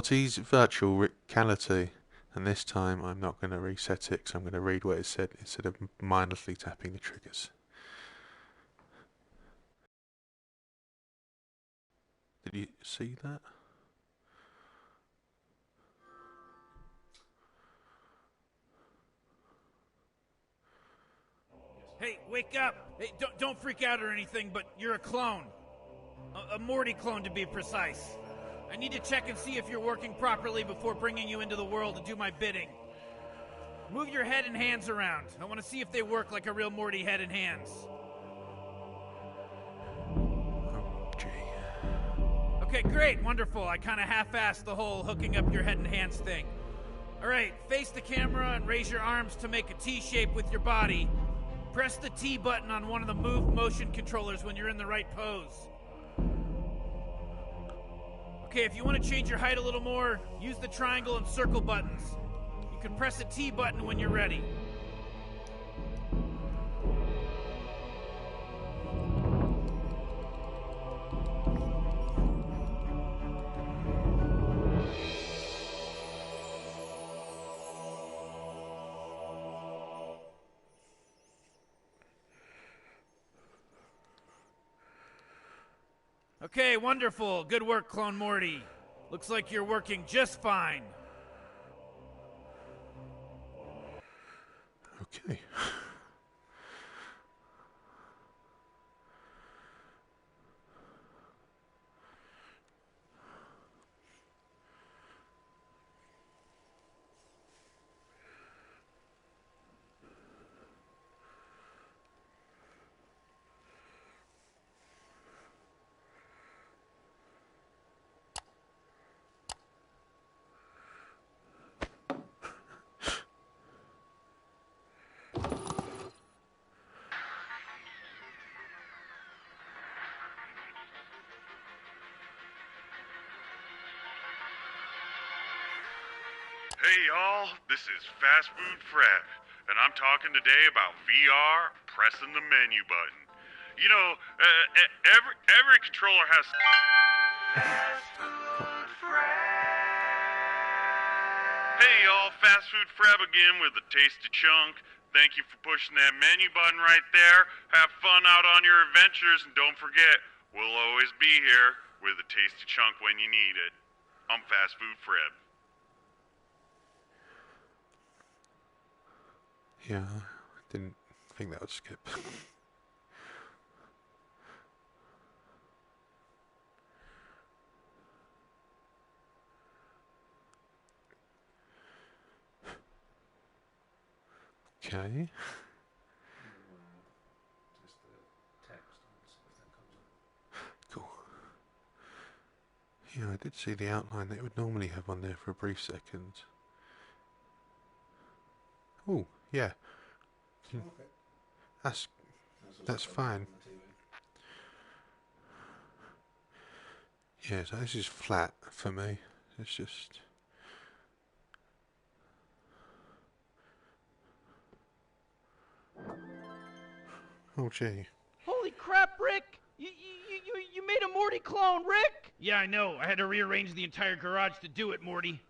Morty's virtual Rick-ality, and this time I'm not going to reset it because I'm going to read what it said instead of mindlessly tapping the triggers. Did you see that? Hey, wake up! Hey, don't freak out or anything, but you're a clone. A Morty clone, to be precise. I need to check and see if you're working properly before bringing you into the world to do my bidding. Move your head and hands around. I want to see if they work like a real Morty head and hands. Oh, gee. Okay, great, wonderful. I kind of half-assed the whole hooking up your head and hands thing. All right, face the camera and raise your arms to make a T shape with your body. Press the T button on one of the move motion controllers when you're in the right pose. Okay, if you want to change your height a little more, use the triangle and circle buttons. You can press the T button when you're ready. Okay, wonderful. Good work, Clone Morty. Looks like you're working just fine. Okay. Hey y'all, this is Fast Food Fred, and I'm talking today about VR, pressing the menu button. You know, every controller has... Fast Food Fred! Hey y'all, Fast Food Fred again with a tasty chunk. Thank you for pushing that menu button right there. Have fun out on your adventures, and don't forget, we'll always be here with a tasty chunk when you need it. I'm Fast Food Fred. Yeah, I didn't think that would skip. Okay. Just the text and see if that comes up. Cool. Yeah, I did see the outline that it would normally have on there for a brief second. Oh, yeah. Okay. That's fine. Yeah, so this is flat for me. It's just... Oh, gee. Holy crap, Rick! You made a Morty clone, Rick! Yeah, I know. I had to rearrange the entire garage to do it, Morty.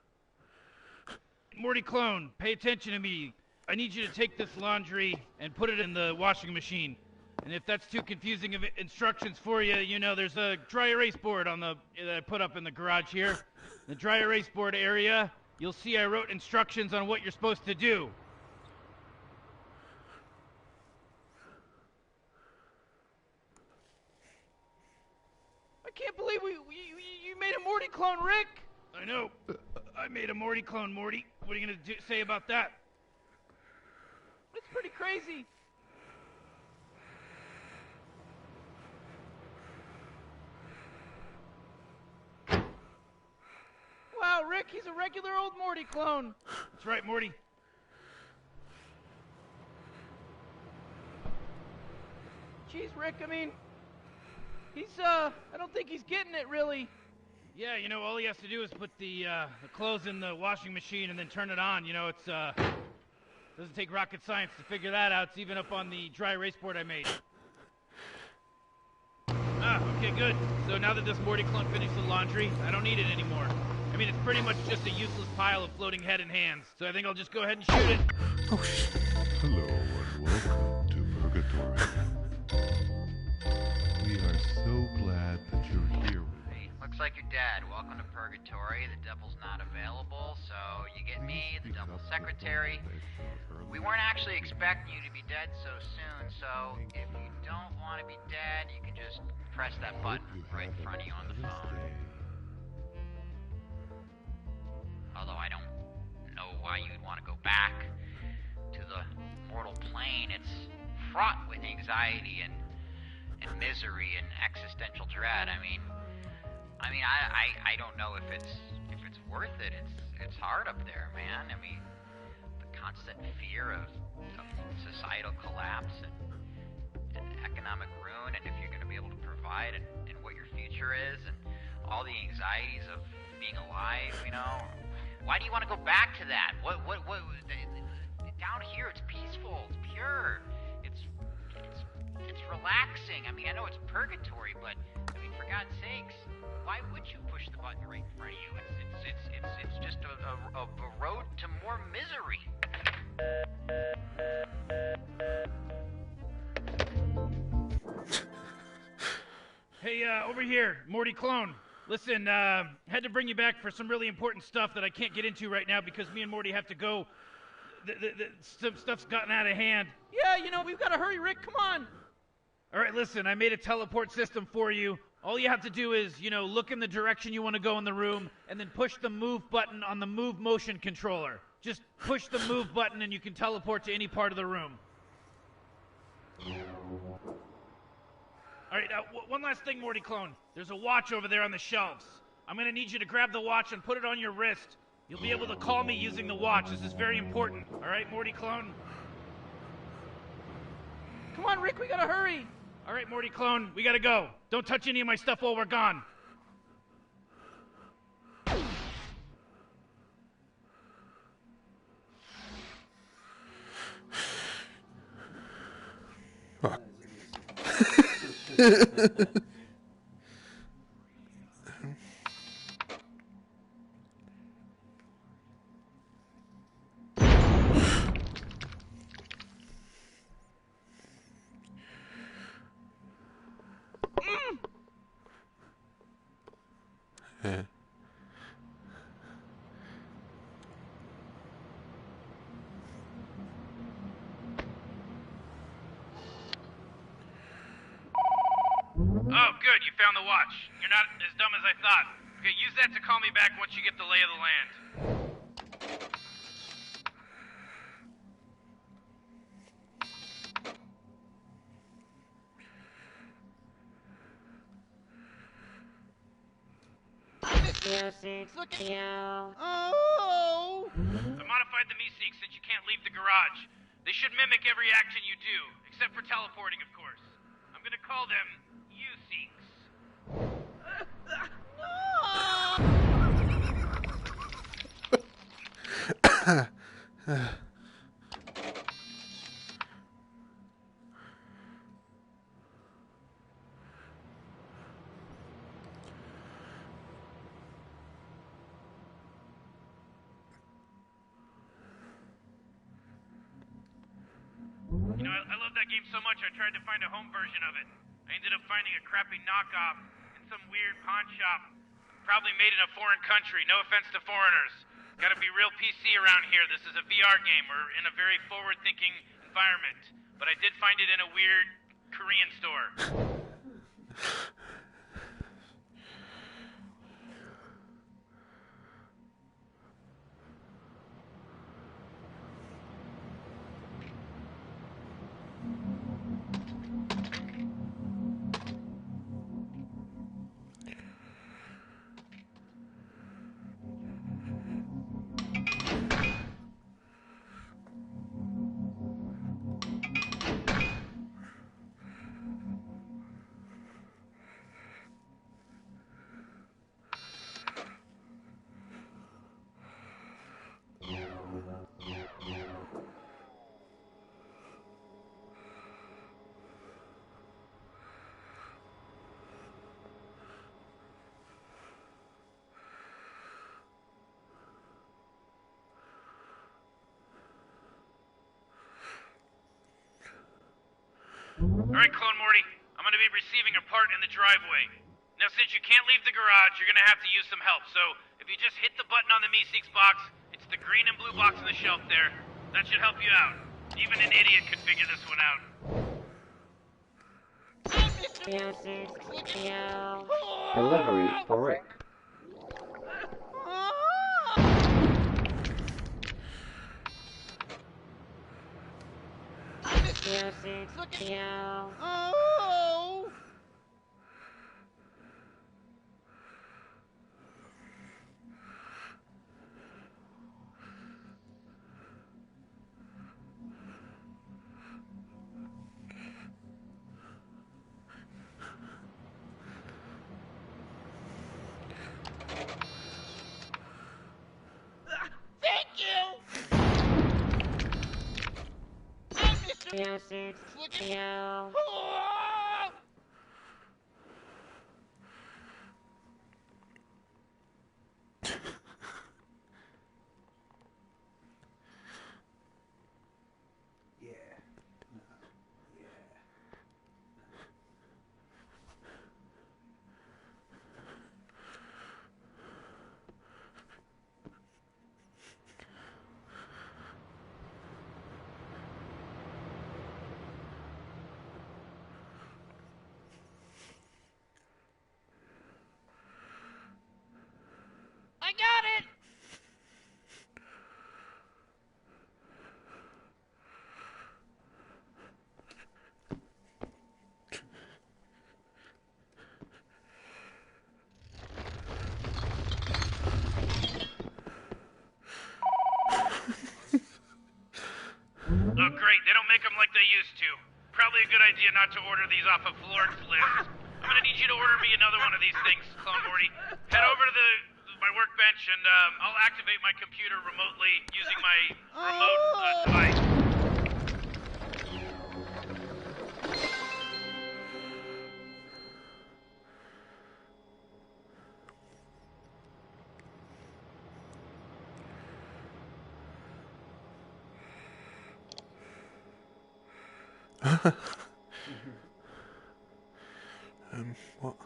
Morty clone, pay attention to me. I need you to take this laundry and put it in the washing machine. And if that's too confusing of instructions for you, you know, there's a dry erase board on that I put up in the garage here. The dry erase board area, you'll see I wrote instructions on what you're supposed to do. I can't believe you made a Morty clone, Rick! I know. I made a Morty clone, Morty. What are you gonna say about that? It's pretty crazy. Wow, Rick, he's a regular old Morty clone. That's right, Morty. Jeez, Rick, I mean, I don't think he's getting it, really. Yeah, you know, all he has to do is put the clothes in the washing machine and then turn it on. You know, it's, doesn't take rocket science to figure that out. It's even up on the dry erase board I made. Ah, okay, good. So now that this Morty clone finished the laundry, I don't need it anymore. I mean, it's pretty much just a useless pile of floating head and hands. So I think I'll just go ahead and shoot it. Oh, shit. Hello and welcome to Purgatory. We are so glad that you're here with us. Hey, looks like you're dead. Welcome to Purgatory. The devil's not available, so you get me, the devil's secretary. We weren't actually expecting you to be dead so soon, so if you don't want to be dead, you can just press that button right in front of you on the phone. Although I don't know why you'd want to go back to the mortal plane. It's fraught with anxiety and misery and existential dread. I mean, I don't know if it's worth it. It's hard up there, man. I mean, the constant fear of societal collapse and economic ruin, and if you're going to be able to provide and what your future is, and all the anxieties of being alive, you know. Why do you want to go back to that? What down here it's peaceful, it's pure, it's relaxing. I mean, I know it's purgatory, but I mean, for God's sakes, why would you push the button right in front of you? It's just a road to more misery. Hey, over here, Morty Clone. Listen, had to bring you back for some really important stuff that I can't get into right now because me and Morty have to go. Some stuff's gotten out of hand. Yeah, you know, we've got to hurry, Rick. Come on. All right, listen, I made a teleport system for you. All you have to do is, you know, look in the direction you want to go in the room and then push the move button on the move motion controller. Just push the move button and you can teleport to any part of the room. All right, one last thing, Morty Clone. There's a watch over there on the shelves. I'm going to need you to grab the watch and put it on your wrist. You'll be able to call me using the watch. This is very important. All right, Morty Clone? Come on, Rick, we got to hurry. All right, Morty Clone, we got to go. Don't touch any of my stuff while we're gone. Fuck. Yeah. Oh, good, you found the watch. You're not as dumb as I thought. Okay, use that to call me back once you get the lay of the land. Look at you. Oh! I modified the me-seeks since you can't leave the garage. They should mimic every action you do, except for teleporting, of course. I'm gonna call them you-seeks. You know, I love that game so much I tried to find a home version of it. I ended up finding a crappy knockoff in some weird pawn shop. Probably made in a foreign country, no offense to foreigners. Gotta be real PC around here. This is a VR game. We're in a very forward-thinking environment. But I did find it in a weird Korean store. Alright, Clone Morty. I'm gonna be receiving a part in the driveway. Now, since you can't leave the garage, you're gonna have to use some help. So, if you just hit the button on the Meeseeks box, it's the green and blue box on the shelf there. That should help you out. Even an idiot could figure this one out. Delivery for Rick. Oh! Thank you! Mr. Oh! Yeah. I got it! Oh, great. They don't make them like they used to. Probably a good idea not to order these off of Florence list. I'm gonna need you to order me another one of these things, Clone Morty. Head over to my workbench and I'll activate my computer remotely using my remote device. What?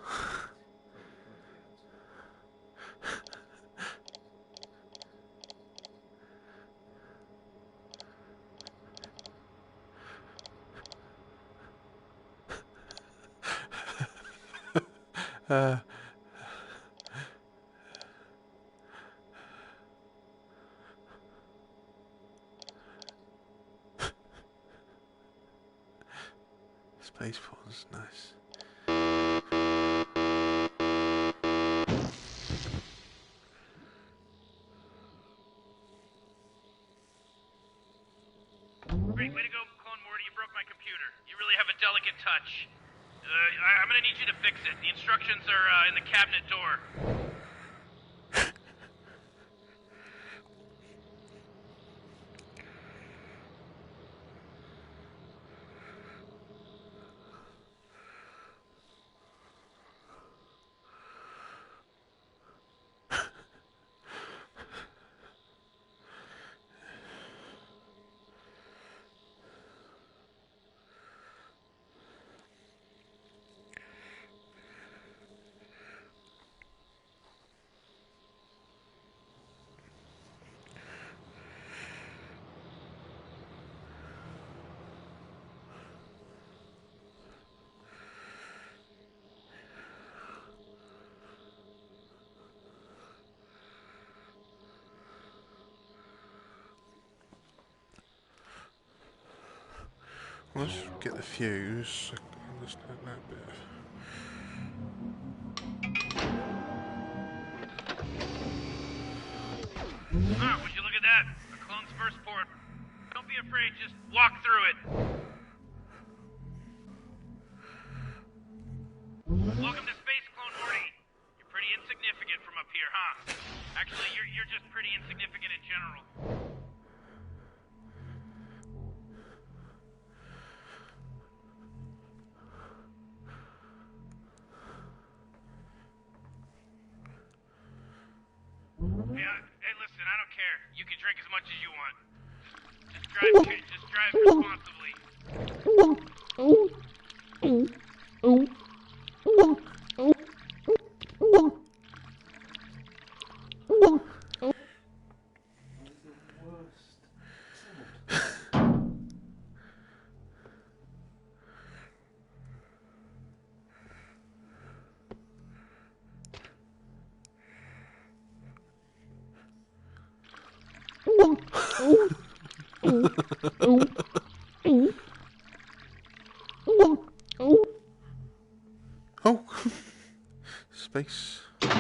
uh, Space Force, nice. Great, way to go, Clone Morty. You broke my computer. You really have a delicate touch. I'm gonna need you to fix it. The instructions are in the cabinet door. Let's get the fuse. I can understand that bit. Would you look at that? A clone's first port. Don't be afraid, just walk through it. Welcome to space, Clone Morty. You're pretty insignificant from up here, huh? Actually, you're just pretty insignificant in general. Hey, listen, I don't care. You can drink as much as you want. Just drive responsibly. Oh! Space. Huh,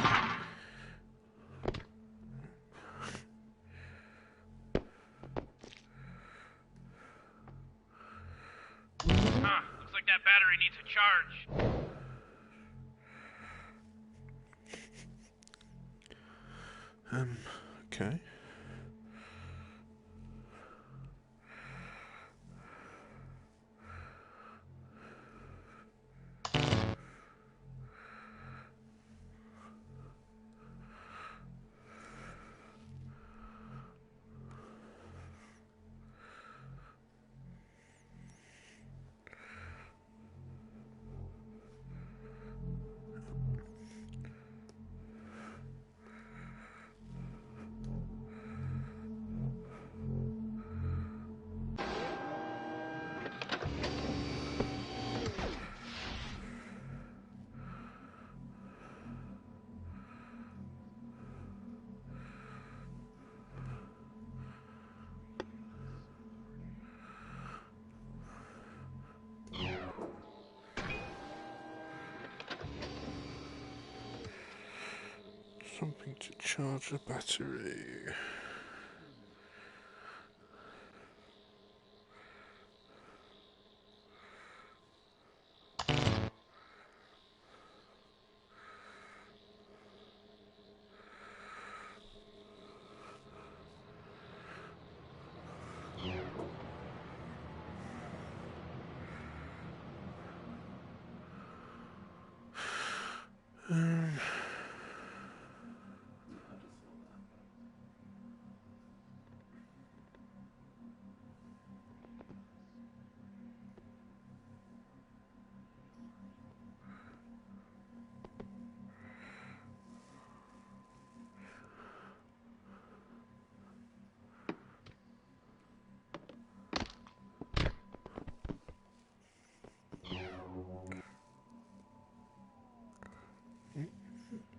looks like that battery needs a charge. Okay. Something to charge the battery.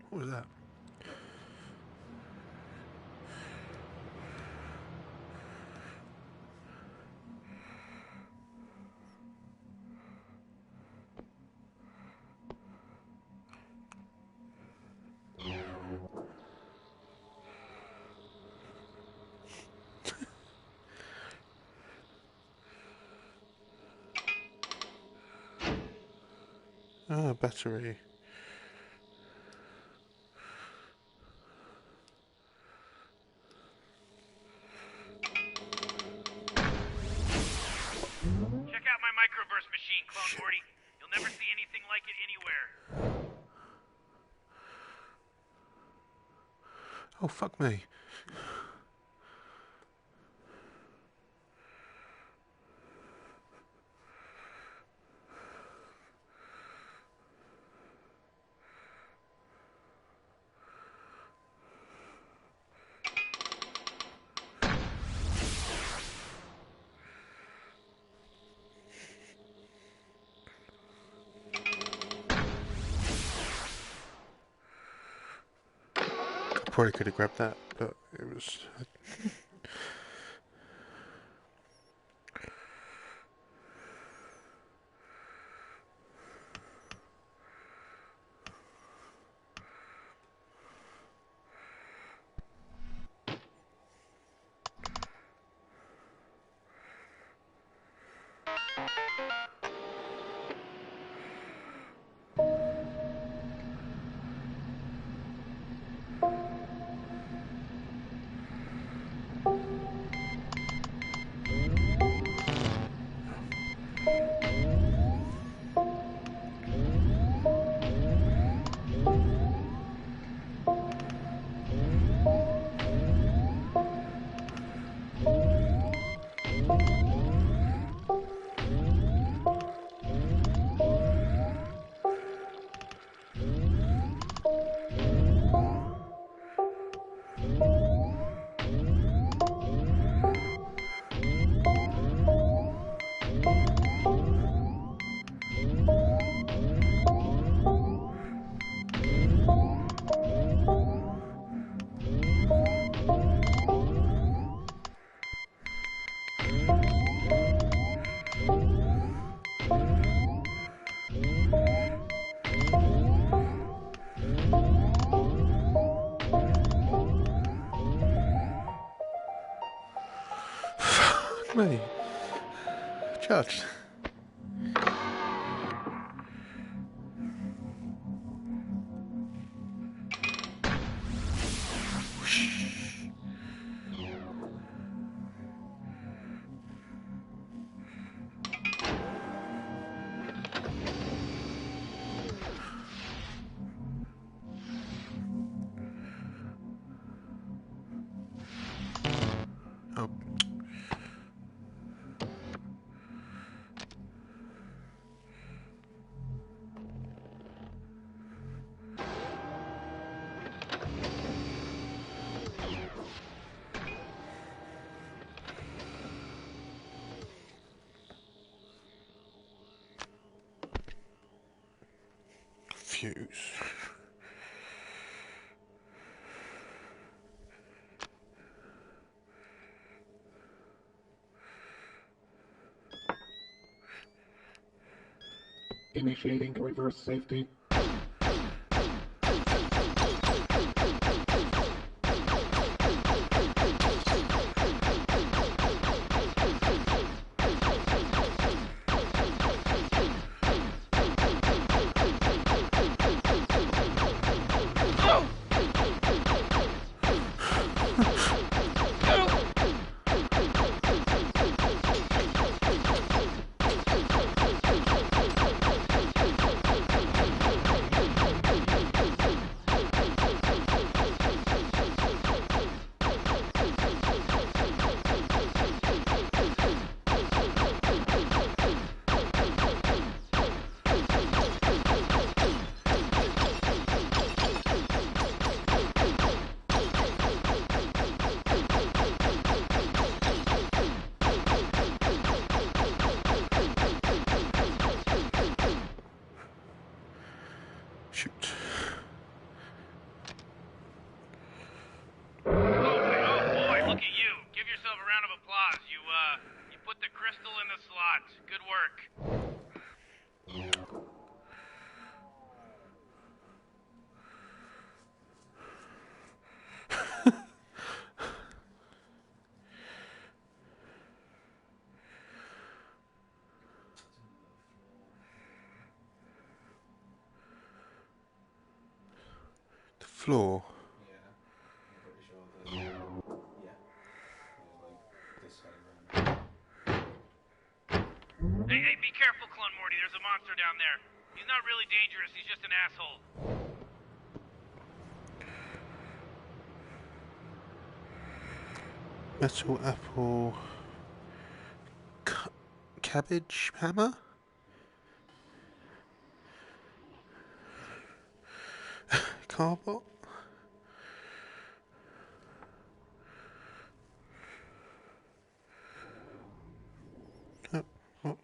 What was that? Ah, battery. Check out my microburst machine, Clone Morty. You'll never see anything like it anywhere. Oh, fuck me. Probably could have grabbed that, but it was. Me. Judge. Oh. Fuse. Initiating reverse safety. Shoot. Oh boy, look at you. Give yourself a round of applause. You put the crystal in the slot. Good work. The floor. Yeah. I'm pretty sure that. Yeah. There's like this way around. Hey, be careful, Clone Morty. There's a monster down there. He's not really dangerous. He's just an asshole. Metal apple. Cabbage hammer? Carbot? Oh, oh.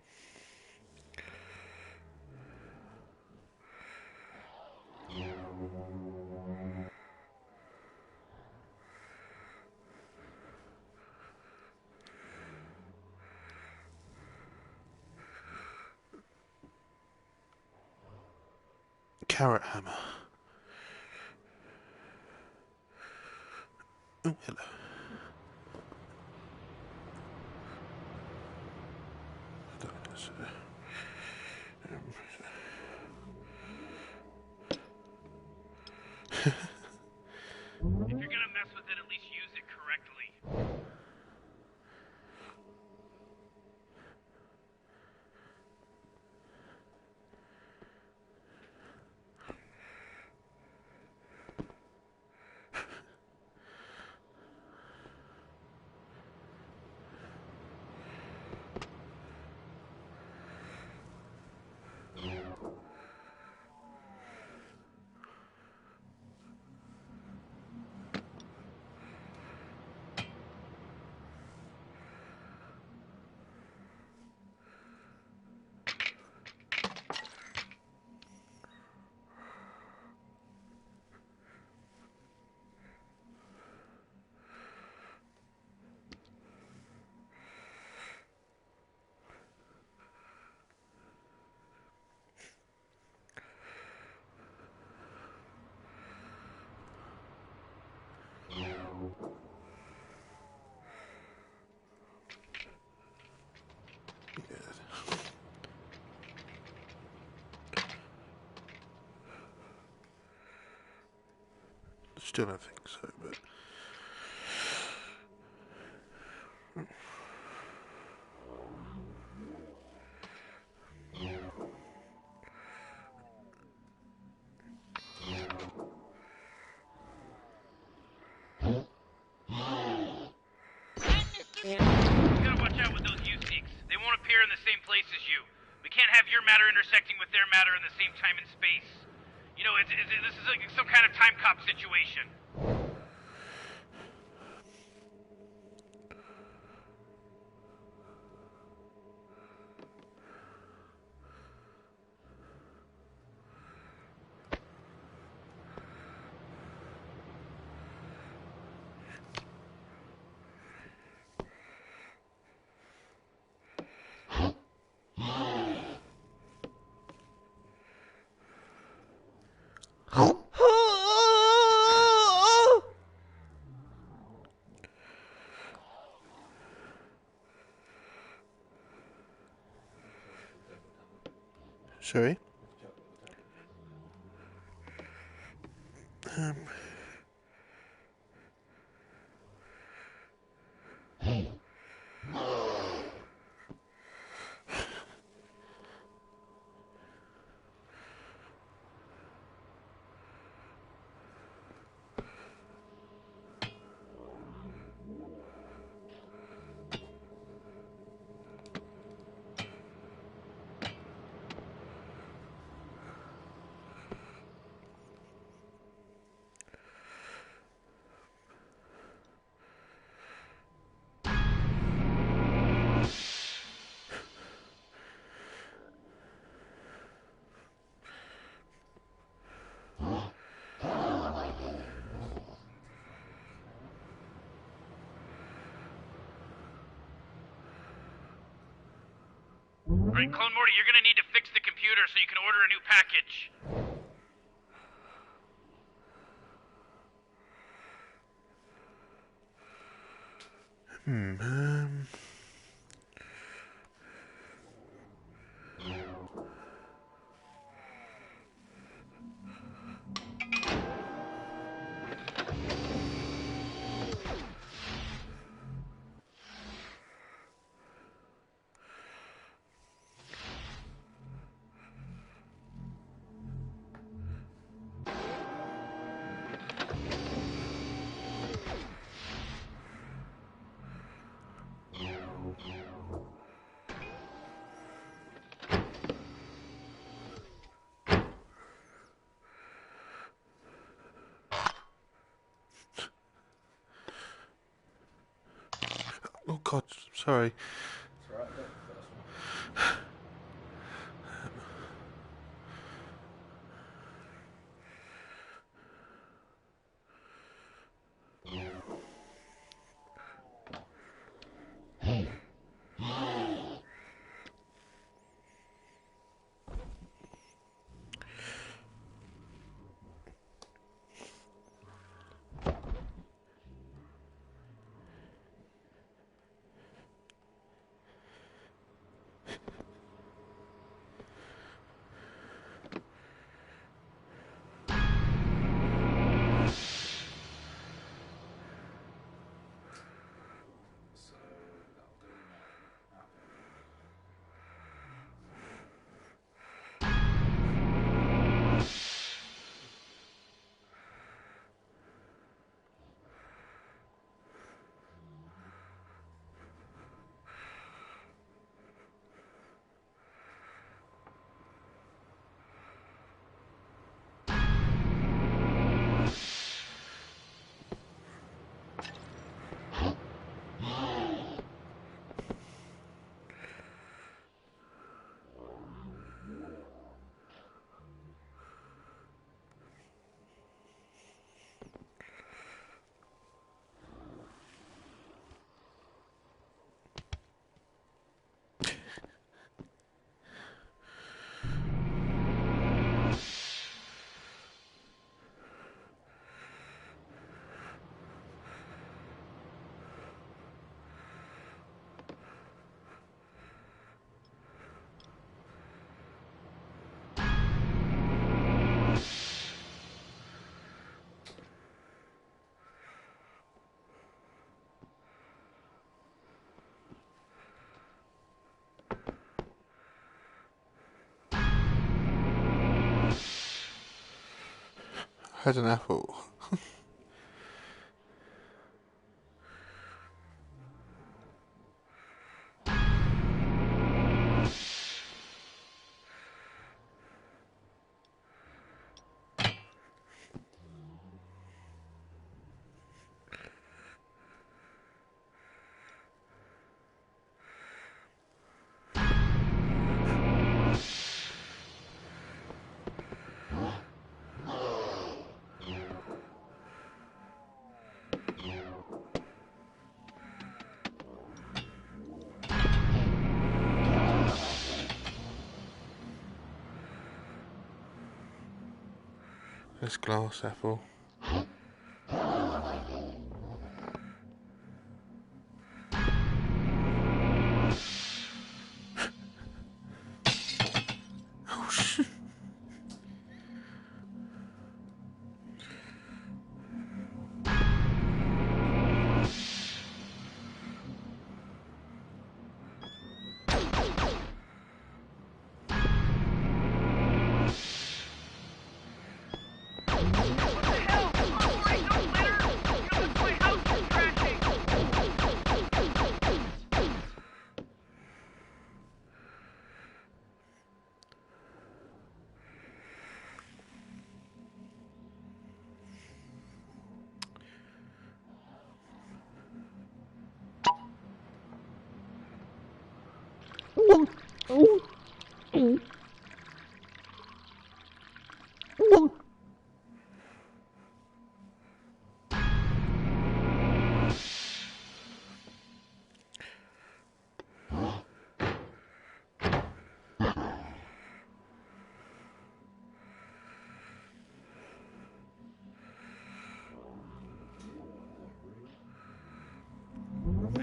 Carrot hammer. Oh, hello. If you're gonna mess with it, at least use it correctly. Still don't think so, but... You gotta watch out with those U-Seeks. They won't appear in the same place as you. We can't have your matter intersecting with their matter in the same time and space. You know, this is like some kind of time cop situation. Sorry? Alright, Clone Morty, you're gonna need to fix the computer so you can order a new package. Oh God, sorry. It's alright, I got the first one. Had an apple. This glass apple. Oh shit.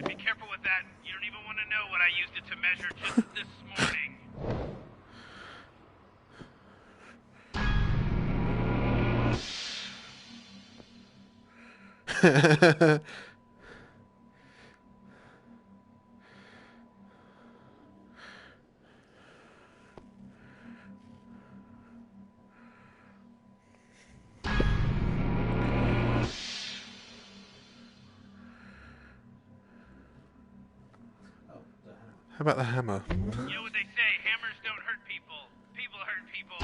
Be careful with that. You don't even want to know what I used it to measure just this morning. How about the hammer? You know what they say, hammers don't hurt people. People hurt people.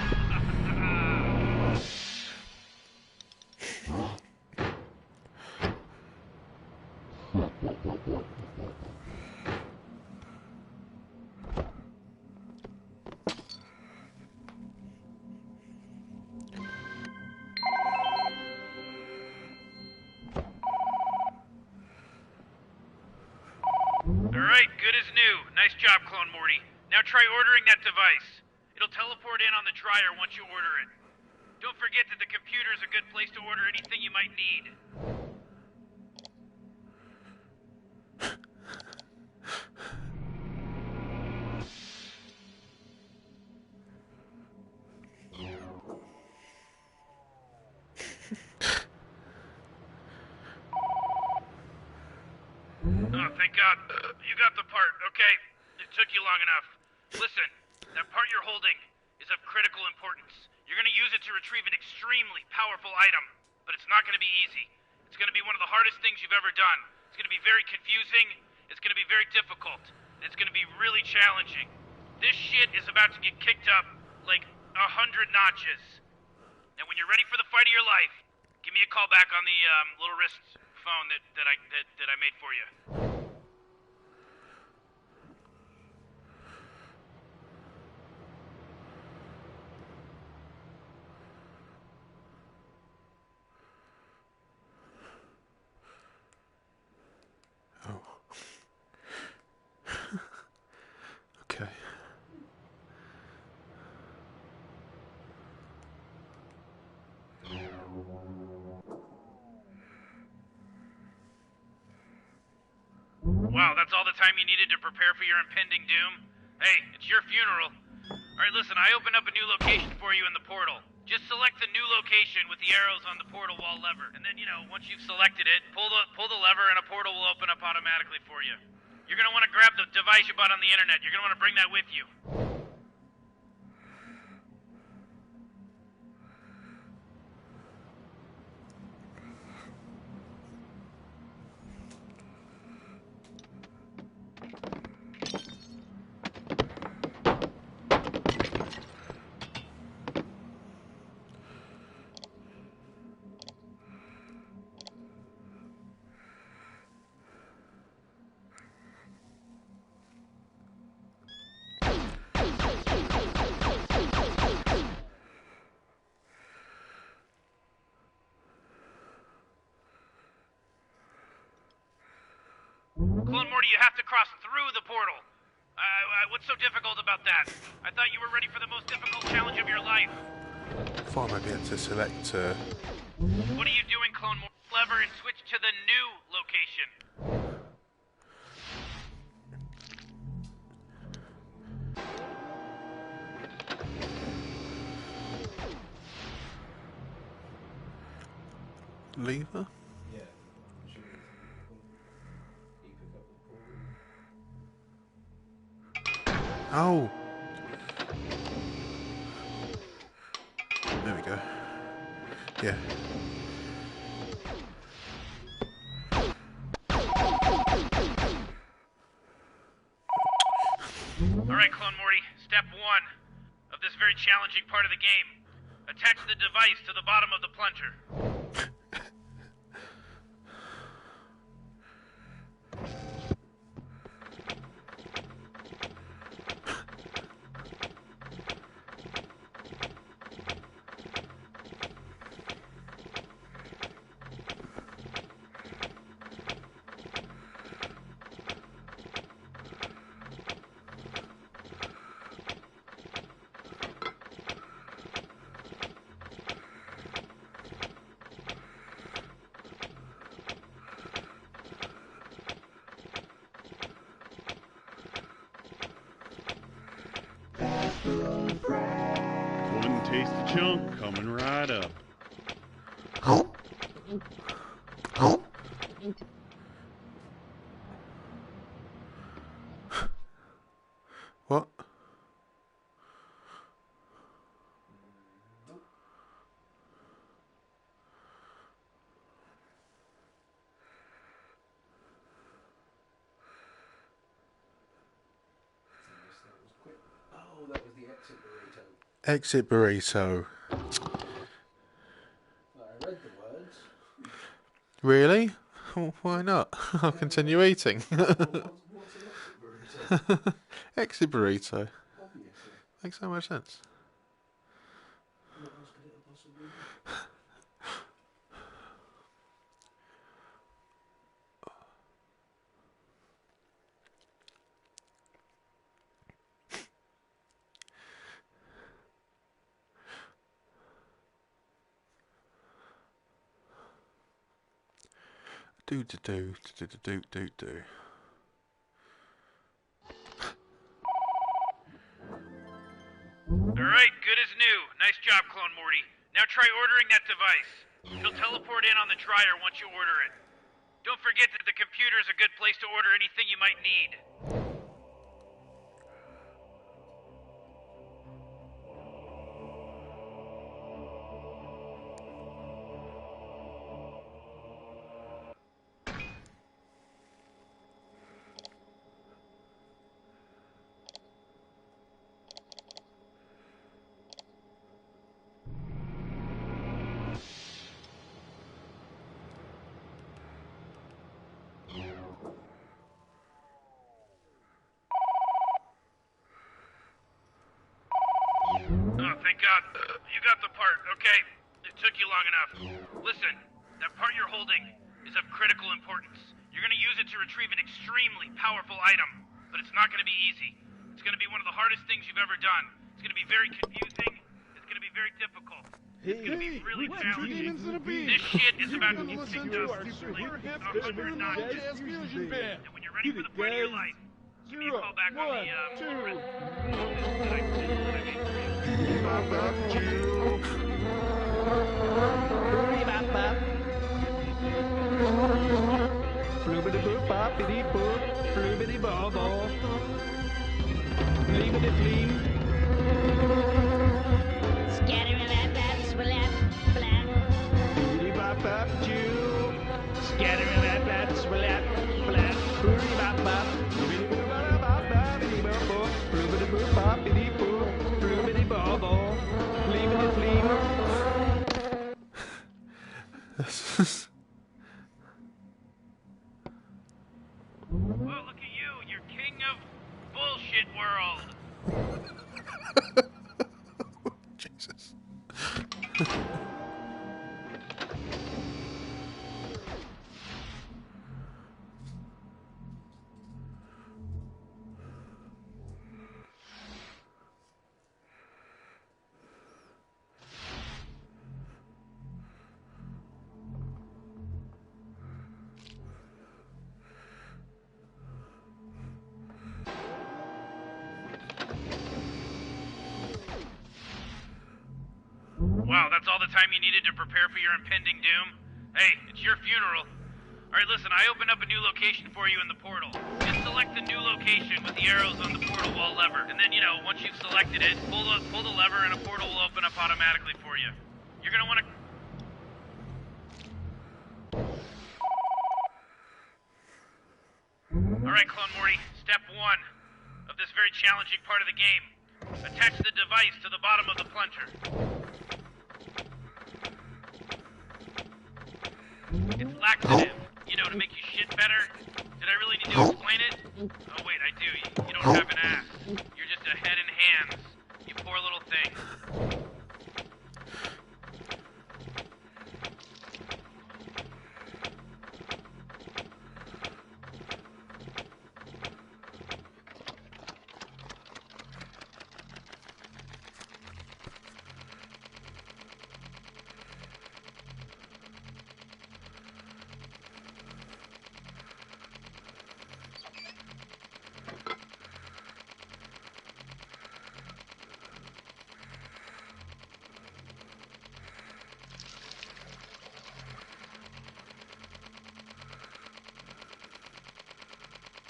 Alright, good as new. Nice job, Clone Morty. Now try ordering that device. It'll teleport in on the dryer once you order it. Don't forget that the computer's a good place to order anything you might need. Oh, thank God. You got the part, okay? It took you long enough. Listen, that part you're holding is of critical importance. You're gonna use it to retrieve an extremely powerful item, but it's not gonna be easy. It's gonna be one of the hardest things you've ever done. It's gonna be very confusing, it's gonna be very difficult, and it's gonna be really challenging. This shit is about to get kicked up like 100 notches. And when you're ready for the fight of your life, give me a call back on the little wrist phone that I made for you. Oh. Okay. Wow, that's all the time you needed to prepare for your impending doom? Hey, it's your funeral. Alright, listen, I opened up a new location for you in the portal. Just select the new location with the arrows on the portal wall lever. And then, once you've selected it, pull the lever and a portal will open up automatically for you. You're gonna want to grab the device you bought on the internet. You're gonna want to bring that with you. Clone Morty, you have to cross through the portal. What's so difficult about that? I thought you were ready for the most difficult challenge of your life. I thought I might be able to select. What are you doing, Clone Morty? Lever and switch to the new location. Lever? Yeah. I'm sure you pick up the portal. Oh! There we go. Yeah. Alright, Clone Morty, step 1 of this very challenging part of the game. Attach the device to the bottom of the plunger. One tasty chunk coming right up. What? That was quick. Oh, that was the exit burrito. Exit burrito. Well, I read the words. Really? Why not? I'll continue eating. What's an exit burrito? Exit burrito. Obviously. Makes so much sense. What else could it have possibly been? Do do do do do do do do. Alright, good as new. Nice job, Clone Morty. Now try ordering that device. It'll teleport in on the dryer once you order it. Don't forget that the computer is a good place to order anything you might need. Oh, thank God. You got the part. Okay. It took you long enough. Listen, that part you're holding is of critical importance. You're gonna use it to retrieve an extremely powerful item, but it's not gonna be easy. It's gonna be one of the hardest things you've ever done. It's gonna be very confusing. It's gonna be very difficult. It's gonna be really challenging. This shit is about to get picked up like 100 notches. And when you're ready for the fight of your life, give me a call back on the Floobity boop boppity boop, floobity ball ball. Leave it at lean. Scatter-a-lap-lap, swalap-flap. Boobity bop bop chew. Scatter-a-lap-lap, swalap, flap. Boobity bop bop. Boobity boop bop bop boppity bop bop. Floobity boop boppity boop, floobity ball ball. Leave it at lean. Well, look at you. You're king of bullshit world. Jesus. all the time you needed to prepare for your impending doom? Hey, it's your funeral. Alright, listen, I opened up a new location for you in the portal. Just select the new location with the arrows on the portal wall lever. And then, once you've selected it, pull the lever and a portal will open up automatically for you. You're gonna wanna... Alright, Clone Morty, step 1 of this very challenging part of the game. Attach the device to the bottom of the plunger. It's laxative, to make you shit better. Did I really need to explain it? Oh wait, I do. You don't have an ass. You're just a head and hands. You poor little thing.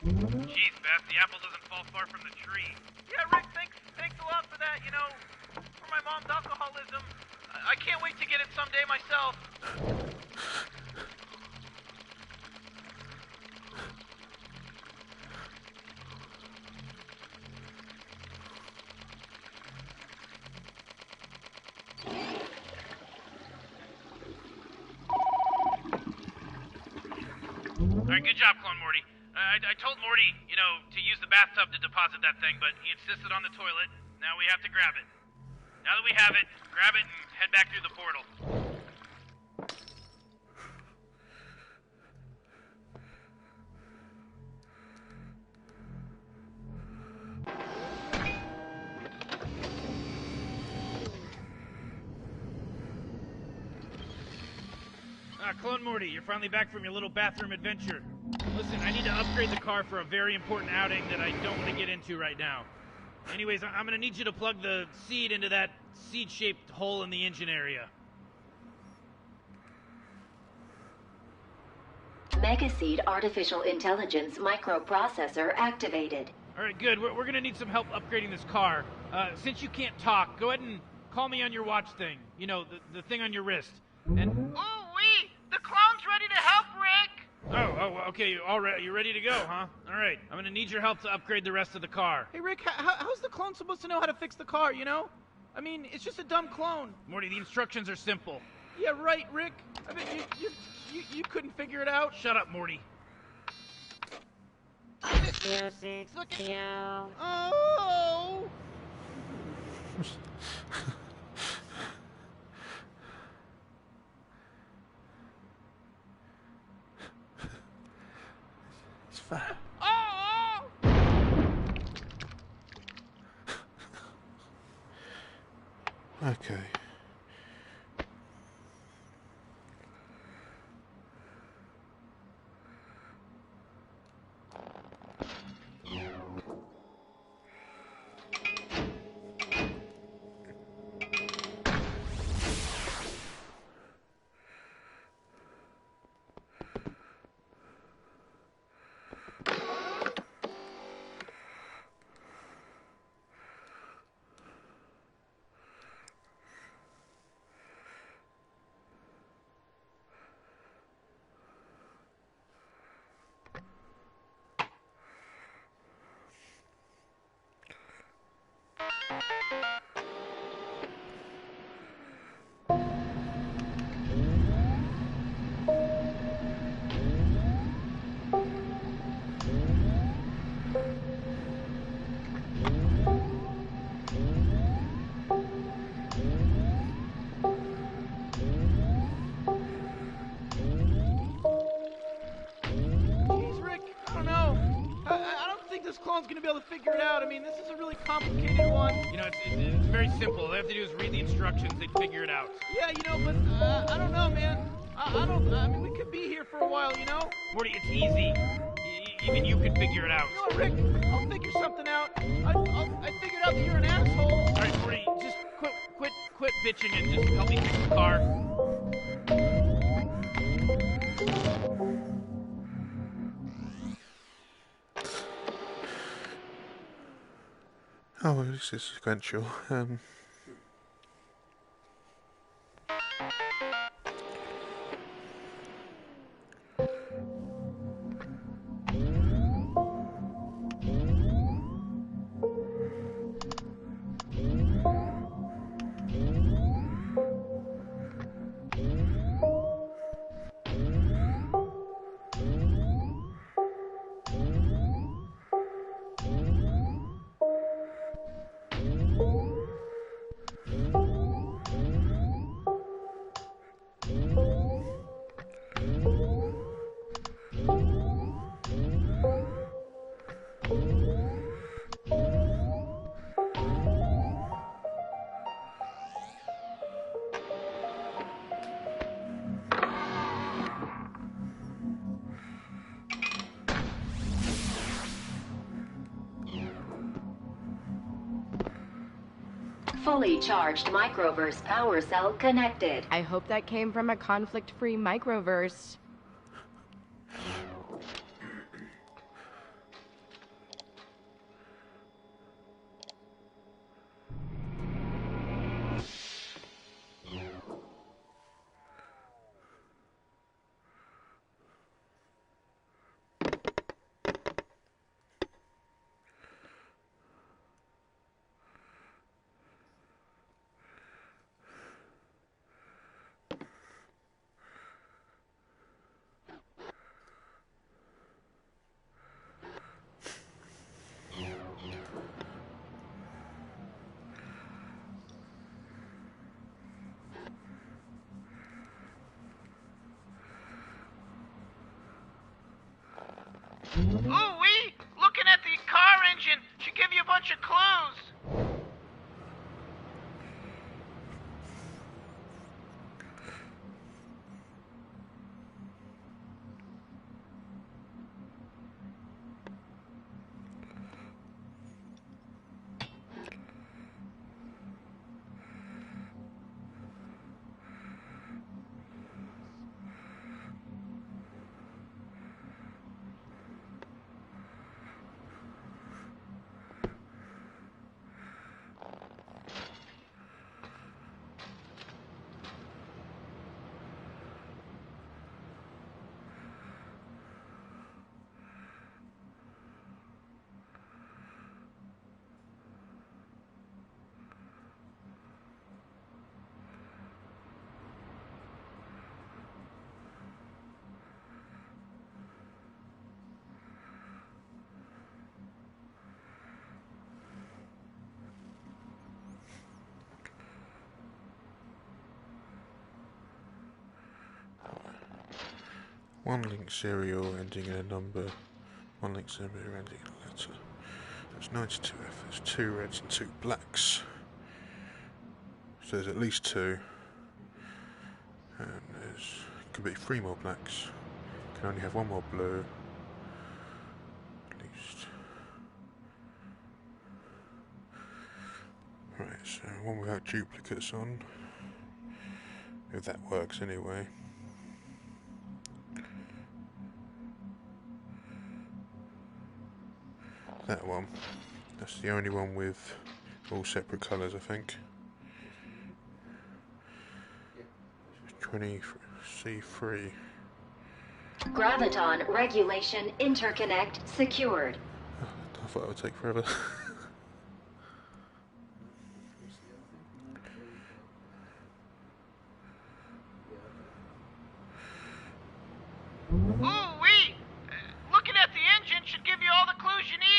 Jeez, Beth, the apple doesn't fall far from the tree. Yeah, Rick, thanks a lot for that, for my mom's alcoholism. I can't wait to get it someday myself. Alright, good job, Clone Morty. I told Morty, to use the bathtub to deposit that thing, but he insisted on the toilet. Now we have to grab it. Now that we have it, grab it and head back through the portal. Clone Morty, you're finally back from your little bathroom adventure. Listen, I need to upgrade the car for a very important outing that I don't want to get into right now. Anyways, I'm gonna need you to plug the seed into that seed-shaped hole in the engine area. Megaseed Artificial Intelligence Microprocessor activated. Alright, good. We're gonna need some help upgrading this car. Since you can't talk, go ahead and call me on your watch thing. The thing on your wrist. And... Ooh-wee! The clone's ready to help, Rick! Oh, okay, all right. You ready to go, huh? All right, I'm gonna need your help to upgrade the rest of the car. Hey, Rick, how's the clone supposed to know how to fix the car, I mean, it's just a dumb clone. Morty, the instructions are simple. Yeah, right, Rick. I mean, you couldn't figure it out. Shut up, Morty. Look at... Oh! It's fine. Oh! Okay. Clone's gonna be able to figure it out. I mean, this is a really complicated one. It's very simple. All they have to do is read the instructions. They'd figure it out. Yeah, but I don't know, man. I mean, we could be here for a while, Morty, it's easy. Even you can figure it out. Rick, I'll figure something out. I figured out that you're an asshole. All right, Morty, just quit quit bitching and just help me fix the car? Oh, this is sequential. Fully charged microverse power cell connected. I hope that came from a conflict-free microverse. Ooh-wee! Looking at the car engine should give you a bunch of clues. One link serial ending in a number, one link serial ending in a letter. There's 92 F, there's 2 reds and 2 blacks. So there's at least 2. And there's could be 3 more blacks. Can only have 1 more blue. At least. Right, so one without duplicates on. If that works anyway. That one. That's the only one with all separate colours, I think. 20 C3. Graviton regulation interconnect secured. Oh, I thought it would take forever. Ooh-wee! Looking at the engine should give you all the clues you need.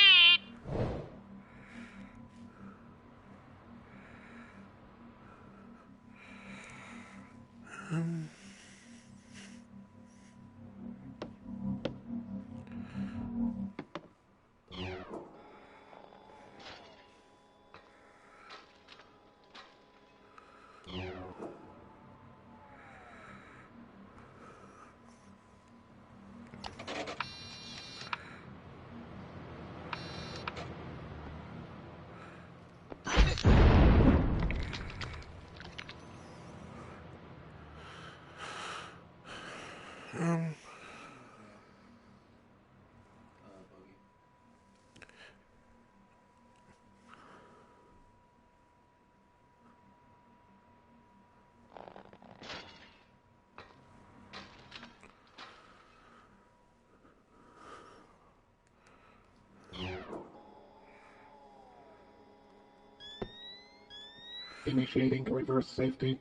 Initiating reverse safety.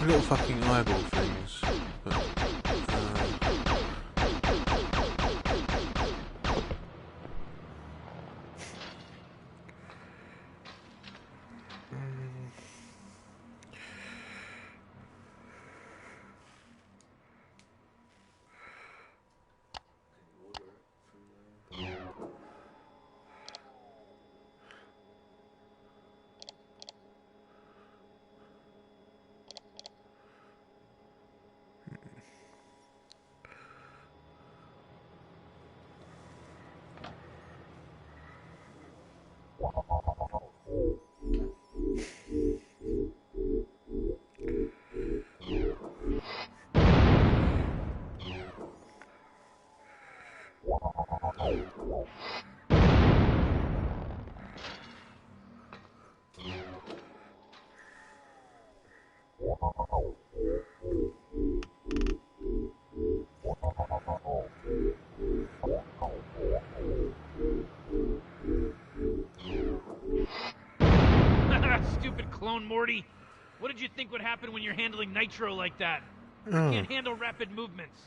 Little fucking eyeball things. But, Stupid clone Morty. What did you think would happen when you're handling Nitro like that? You Oh. can't handle rapid movements.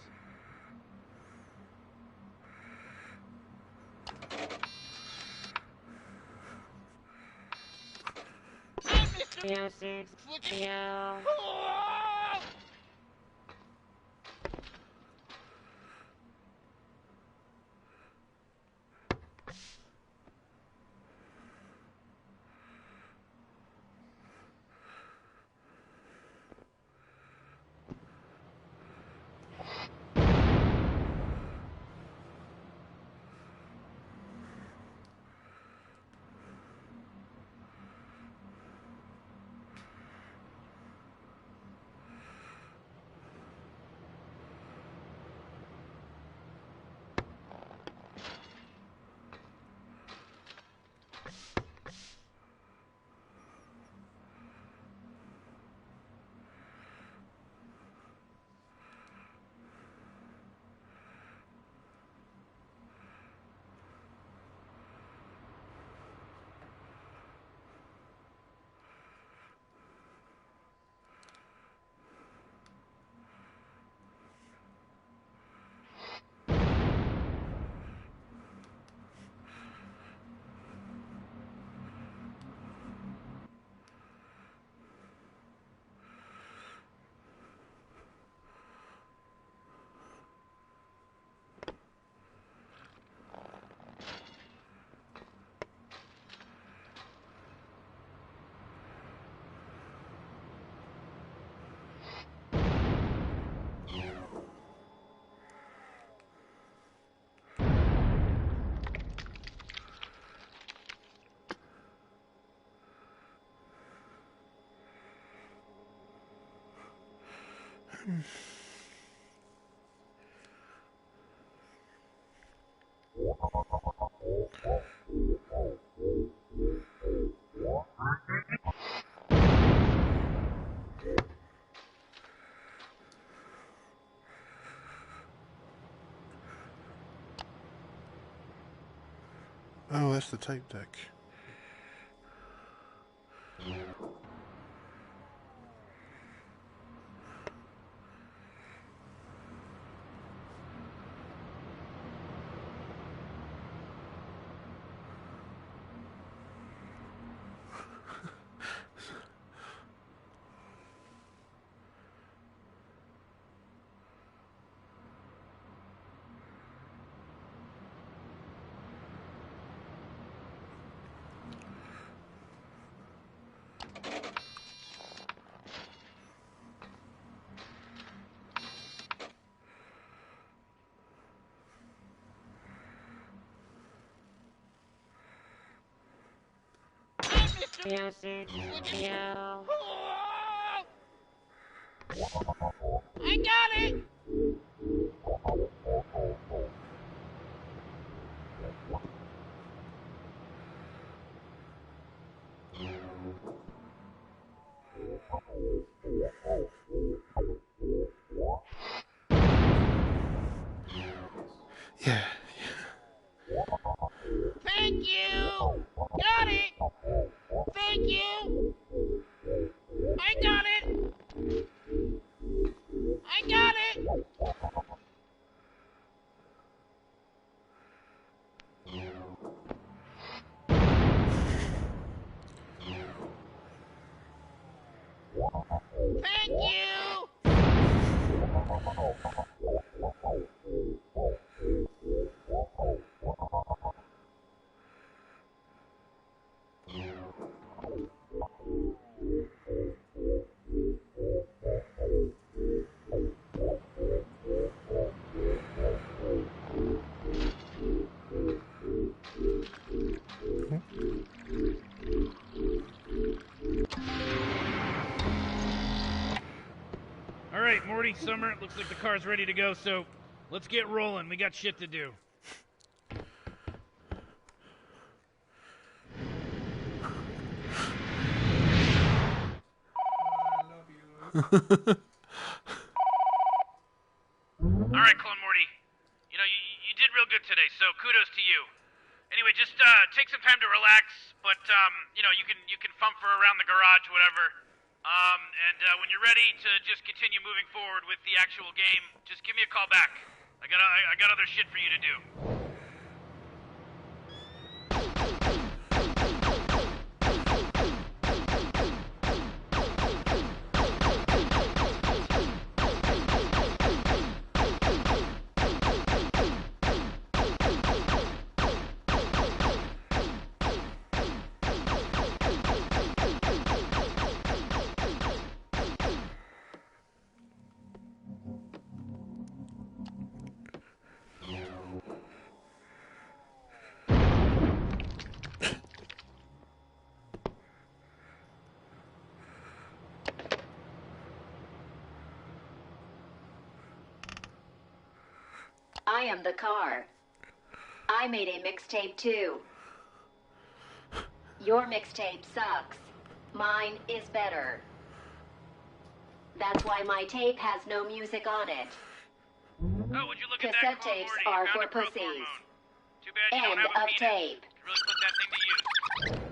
oh, that's the tape deck. I got it! All right, Morty, Summer, it looks like the car's ready to go, so let's get rolling. We got shit to do. All right, Clone Morty. You know, you did real good today, so kudos to you. Anyway, just take some time to relax, but you know, you can fumfer around the garage, whatever. And when you're ready to just continue moving forward with the actual game, just give me a call back. I got other shit for you to do. I am the car. I made a mixtape too. Your mixtape sucks. Mine is better. That's why my tape has no music on it. Oh, would you look at Cassette that, Clone tapes Morty? are Found for a growth pussies. hormone. Too bad you End don't have a of penis. tape. Could really put that thing to use.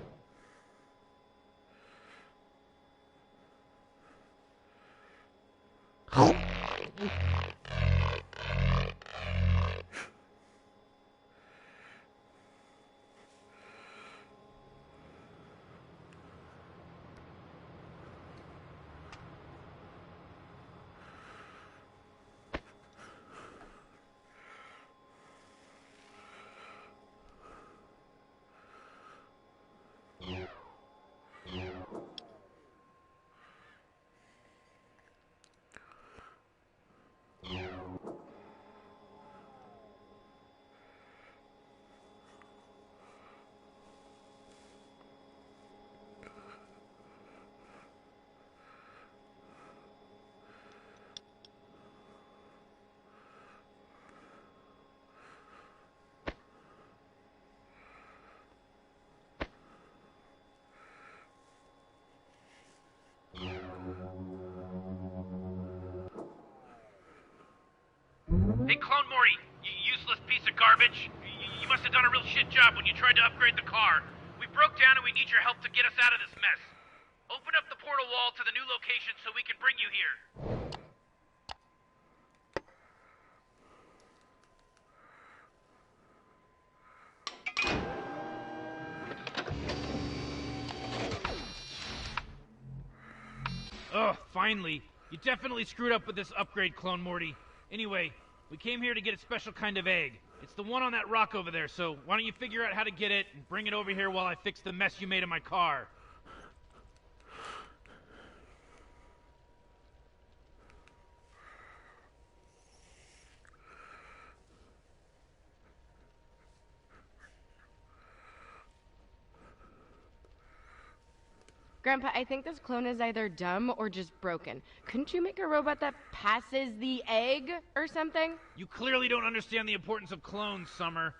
Hey, Clone Morty, you useless piece of garbage. You must have done a real shit job when you tried to upgrade the car. We broke down and we need your help to get us out of this mess. Open up the portal wall to the new location so we can bring you here. Oh, finally. You definitely screwed up with this upgrade, Clone Morty. Anyway, we came here to get a special kind of egg. It's the one on that rock over there, so why don't you figure out how to get it and bring it over here while I fix the mess you made in my car. Grandpa, I think this clone is either dumb or just broken. Couldn't you make a robot that passes the egg or something? You clearly don't understand the importance of clones, Summer.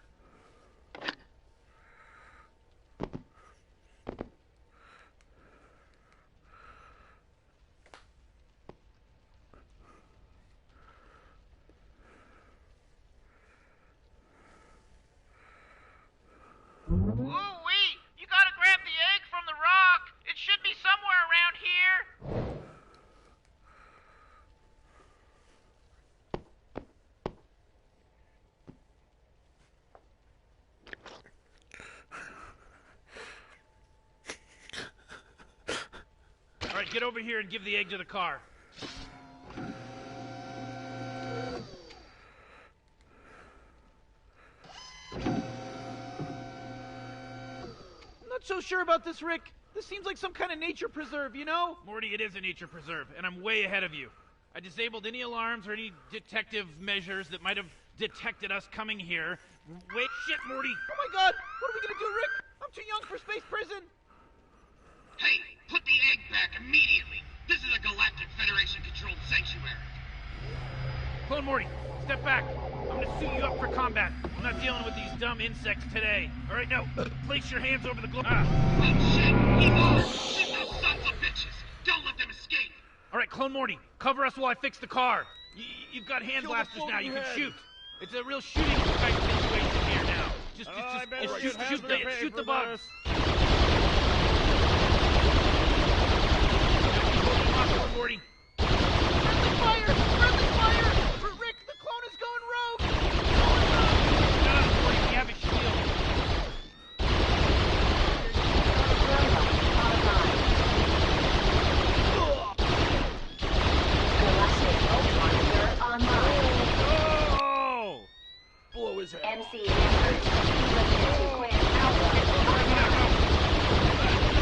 Ooh-wee! You gotta grab the egg from the rock! It should be somewhere around here! All right, get over here and give the egg to the car. I'm not so sure about this, Rick. This seems like some kind of nature preserve, you know? Morty, it is a nature preserve, and I'm way ahead of you. I disabled any alarms or any detective measures that might have detected us coming here. Wait, shit, Morty! Oh my god! What are we gonna do, Rick? I'm too combat. I'm not dealing with these dumb insects today. All right, now, place your hands over the glove. Don't let them escape! All right, Clone Morty, cover us while I fix the car. You've got hand blasters now. You can shoot. It's a real shooting type situation here now. Just shoot the bugs. Clone Morty. Friendly fire! Rick, the clone is going rogue! Morty, we have a shield. Online. Blow his head. MC members,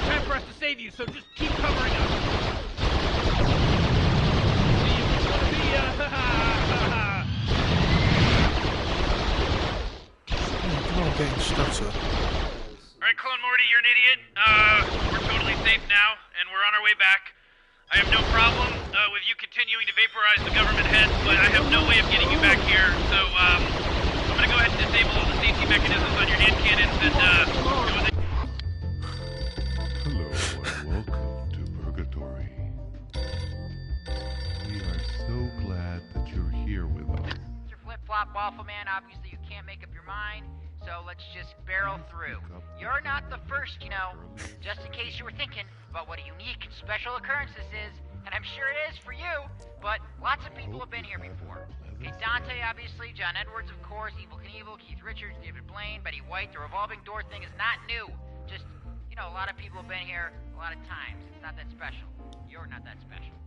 Time for us to save you, so just keep covering us. I'm getting stutter. Alright, Clone Morty, you're an idiot. We're totally safe now, and we're on our way back. I have no problem with you continuing to vaporize the government heads, but I have no way of getting you back here, so I'm gonna go ahead and disable all the safety mechanisms on your hand cannons and Hello and welcome to Purgatory. We are so glad that you're here with us. Mr. Flip-Flop Waffle Man, obviously you can't make up your mind, so let's just barrel through. You're not the first, just in case you were thinking about what a unique and special occurrence this is, and I'm sure it is for you, but lots of people have been here before. Okay, Dante, obviously, John Edwards, of course, Evel Knievel, Keith Richards, David Blaine, Betty White. The revolving door thing is not new. Just, a lot of people have been here a lot of times. It's not that special. You're not that special.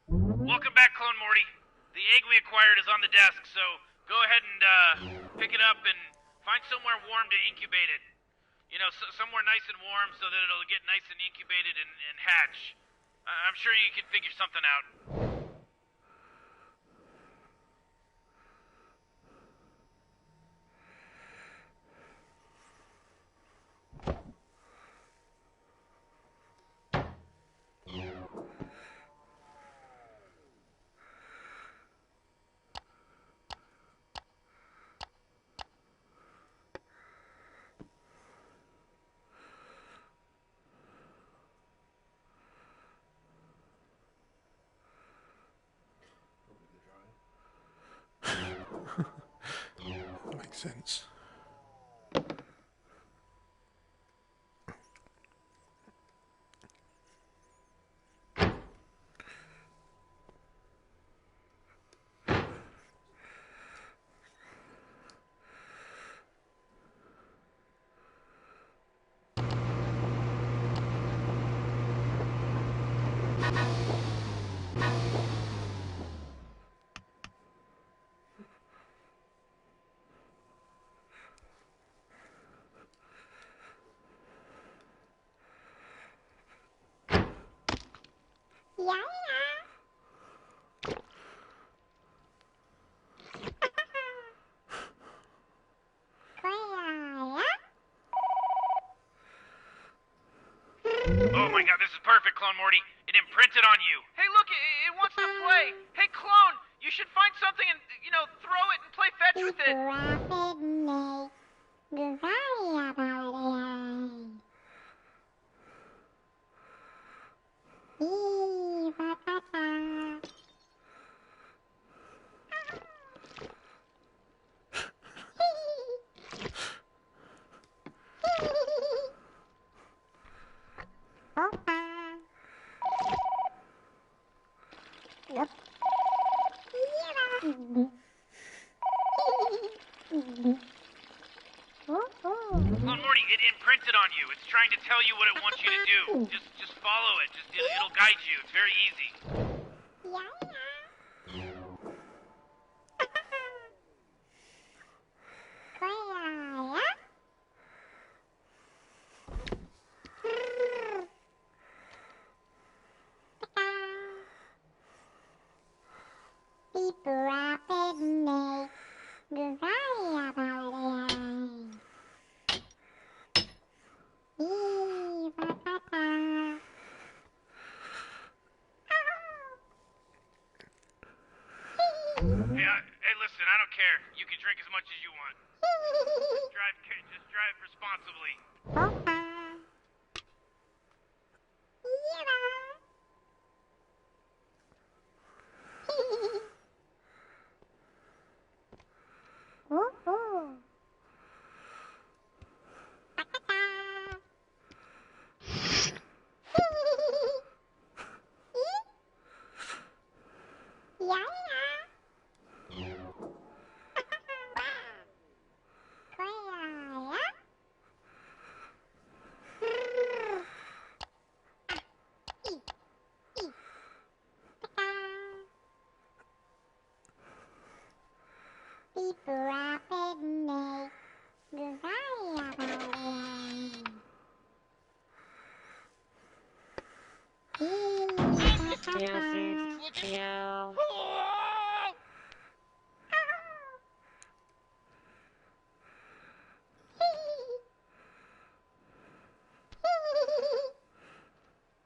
Welcome back, Clone Morty. The egg we acquired is on the desk, so go ahead and pick it up and find somewhere warm to incubate it. Somewhere nice and warm so that it'll get nice and incubated and hatch. I'm sure you can figure something out. Makes sense. Oh my god, this is perfect, Clone Morty. It imprinted on you. Hey, look, it wants to play. Hey, clone, you should find something and, throw it and play fetch with it. Clone Morty, it imprinted on you. It's trying to tell you what it wants you to do. Just follow it. It'll guide you. It's very easy. Hey, listen, I don't care. You can drink as much as you want. Just drive responsibly.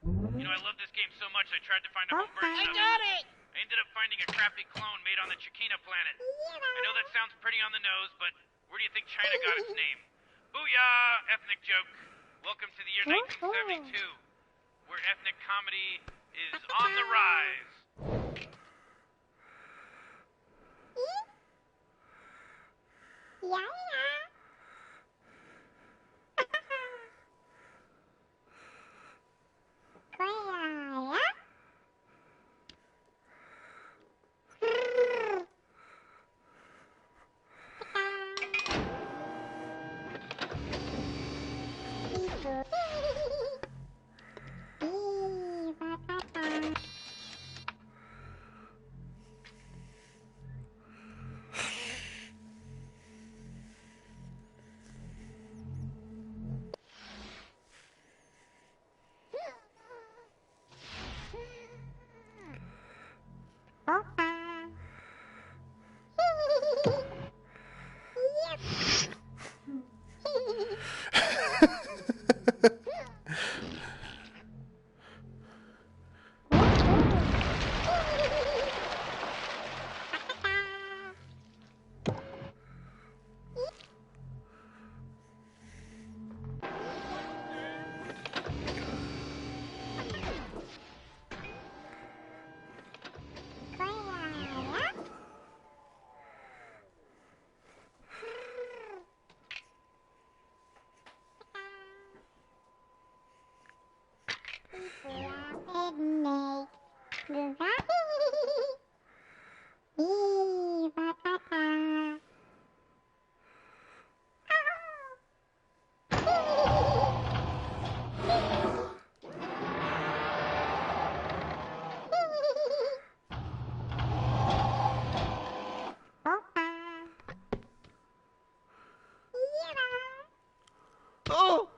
You know, I love this game so much, I tried to find a home version of it. I got it! I ended up finding a crappy clone made on the Chiquina planet. I know that sounds pretty on the nose, but where do you think China got its name? Booyah! Ethnic joke. Welcome to the year 1972, where ethnic comedy is on the rise. Oh!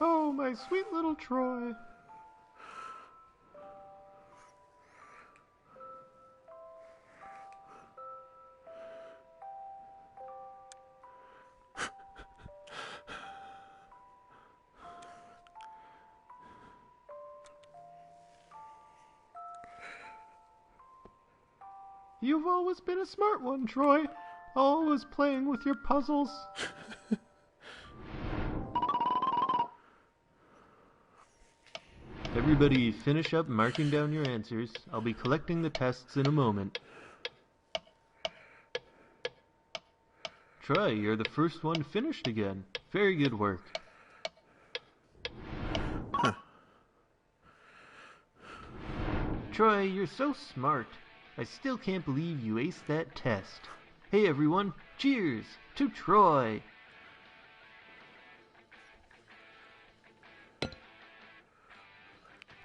Oh, my sweet little Troy. You've always been a smart one, Troy. Always playing with your puzzles. Everybody finish up marking down your answers. I'll be collecting the tests in a moment. Troy, you're the first one finished again. Very good work. Troy, you're so smart. I still can't believe you aced that test. Hey everyone, cheers to Troy!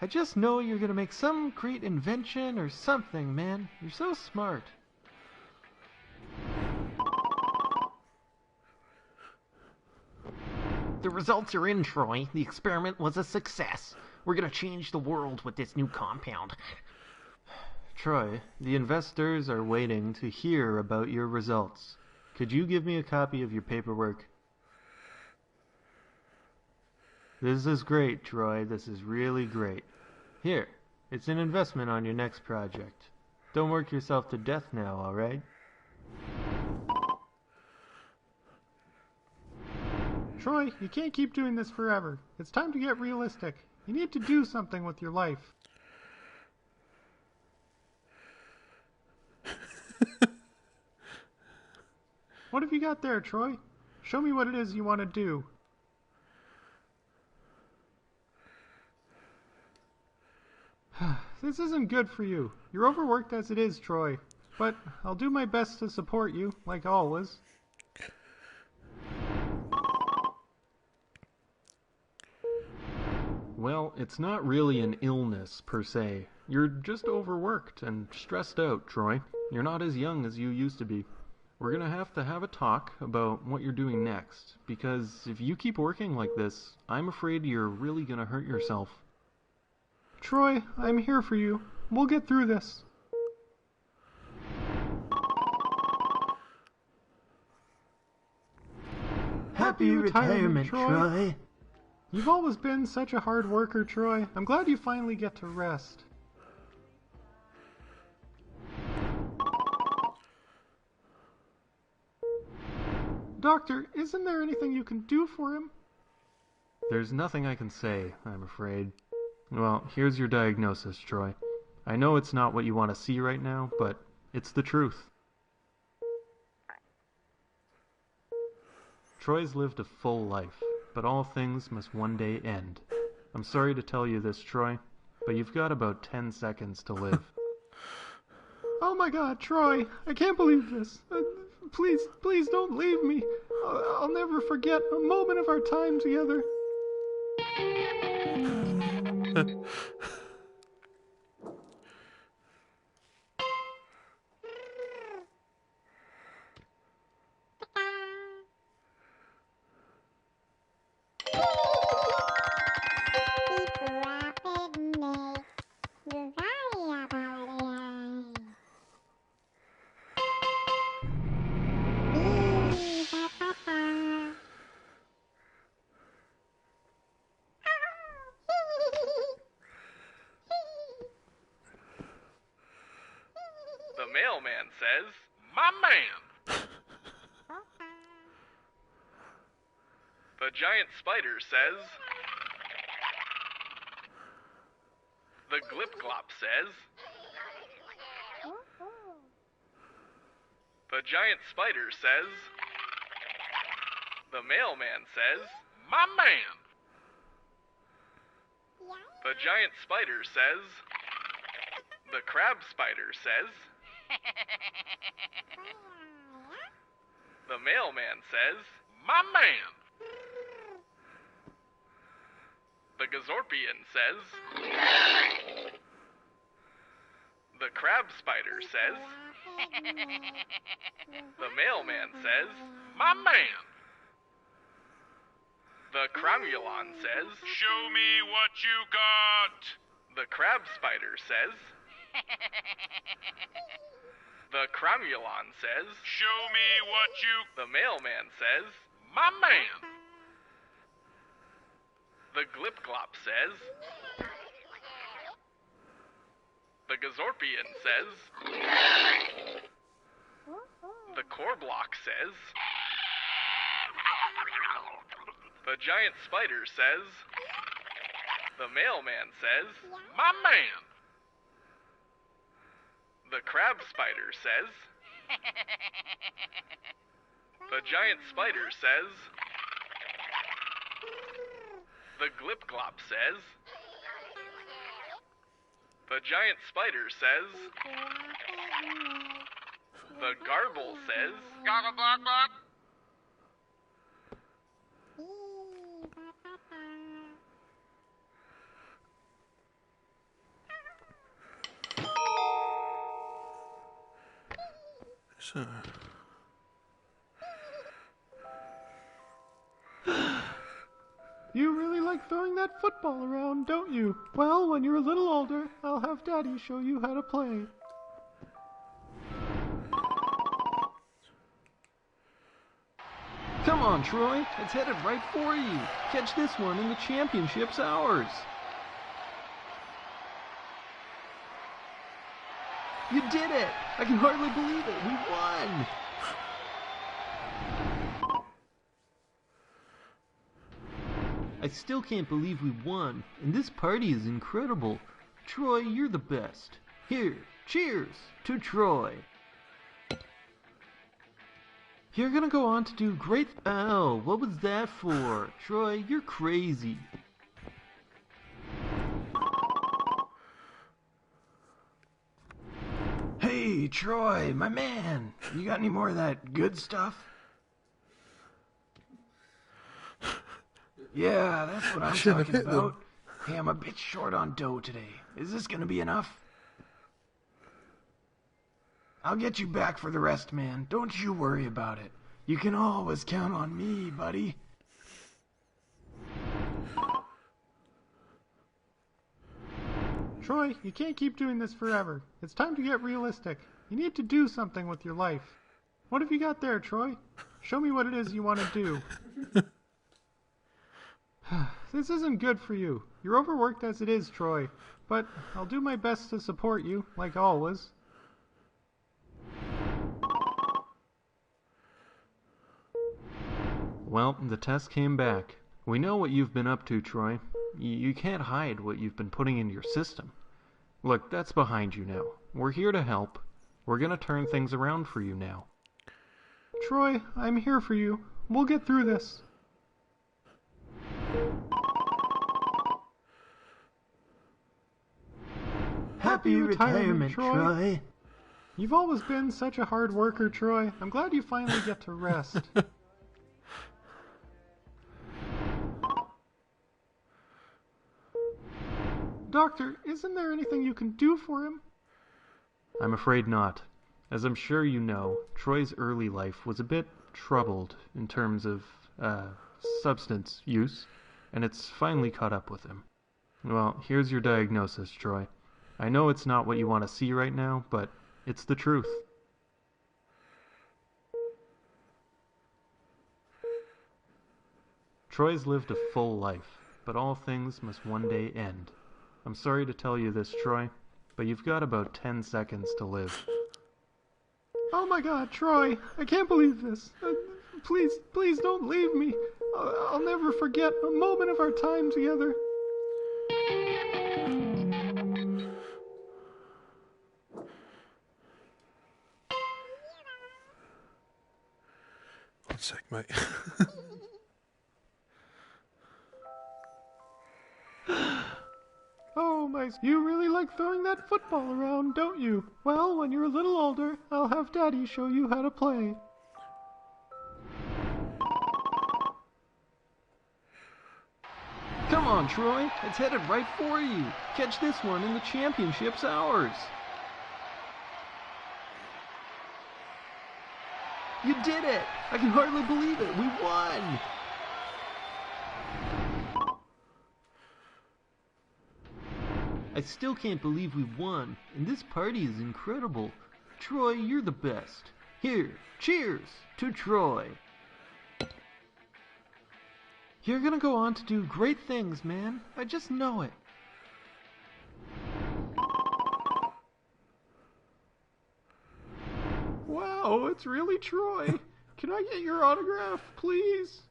I just know you're gonna make some great invention or something, man. You're so smart. The results are in, Troy. The experiment was a success. We're gonna change the world with this new compound. Troy, the investors are waiting to hear about your results. Could you give me a copy of your paperwork? This is great, Troy. This is really great. Here, it's an investment on your next project. Don't work yourself to death now, alright? Troy, you can't keep doing this forever. It's time to get realistic. You need to do something with your life. What have you got there, Troy? Show me what it is you want to do. This isn't good for you. You're overworked as it is, Troy. But I'll do my best to support you, like always. Well, it's not really an illness, per se. You're just overworked and stressed out, Troy. You're not as young as you used to be. We're gonna have to have a talk about what you're doing next, because if you keep working like this, I'm afraid you're really gonna hurt yourself. Troy, I'm here for you. We'll get through this. Happy retirement, Troy. You've always been such a hard worker, Troy. I'm glad you finally get to rest. Doctor, isn't there anything you can do for him? There's nothing I can say, I'm afraid. Well, here's your diagnosis, Troy. I know it's not what you want to see right now, but it's the truth. Troy's lived a full life, but all things must one day end. I'm sorry to tell you this, Troy, but you've got about 10 seconds to live. Oh my god, Troy, I can't believe this. Please don't leave me. I'll never forget a moment of our time together. The mailman says, "My man." The giant spider says, the glip-glop says, the giant spider says, the mailman says, "My man." The giant spider says, the crab spider says, the mailman says, "My man." The Gazorpian says, the crab spider says, the mailman says, "My man." The Cromulon says, "Show me what you got." the crab spider says, the Cromulon says, "Show me what you..." the mailman says, "My man." The glip-glop says, the Gazorpian says, the Corblock says, the giant spider says, the mailman says, "My man." The crab spider says, the giant spider says, the glip-glop says, the giant spider says, the garble says, "Goggle block block." So... You really like throwing that football around, don't you? Well, when you're a little older, I'll have Daddy show you how to play. Come on, Troy. It's headed right for you. Catch this one and the championship's ours. You did it! I can hardly believe it! We won! I still can't believe we won, and this party is incredible. Troy, you're the best. Here, cheers to Troy. You're gonna go on to do great... Oh, what was that for? Troy, you're crazy. Hey, Troy, my man. You got any more of that good stuff? Yeah, that's what I'm talking about. Hey, I'm a bit short on dough today. Is this gonna be enough? I'll get you back for the rest, man. Don't you worry about it. You can always count on me, buddy. Troy, you can't keep doing this forever. It's time to get realistic. You need to do something with your life. What have you got there, Troy? Show me what it is you want to do. This isn't good for you. You're overworked as it is, Troy. But I'll do my best to support you, like always. Well, the test came back. We know what you've been up to, Troy. You can't hide what you've been putting into your system. Look, that's behind you now. We're here to help. We're gonna turn things around for you now. Troy, I'm here for you. We'll get through this. Happy retirement, Troy. You've always been such a hard worker, Troy. I'm glad you finally get to rest. Doctor, isn't there anything you can do for him? I'm afraid not. As I'm sure you know, Troy's early life was a bit troubled in terms of, substance use, and it's finally caught up with him. Well, here's your diagnosis, Troy. I know it's not what you want to see right now, but it's the truth. Troy's lived a full life, but all things must one day end. I'm sorry to tell you this, Troy, but you've got about 10 seconds to live. Oh my god, Troy, I can't believe this. Please don't leave me. I'll never forget a moment of our time together. One sec, mate. Oh my, you really like throwing that football around, don't you? Well, when you're a little older, I'll have Daddy show you how to play. Come on, Troy. It's headed right for you. Catch this one and the championship's ours. You did it! I can hardly believe it. We won! I still can't believe we won, and this party is incredible. Troy, you're the best. Here, cheers to Troy. You're gonna go on to do great things, man. I just know it. Wow, it's really Troy. Can I get your autograph, please?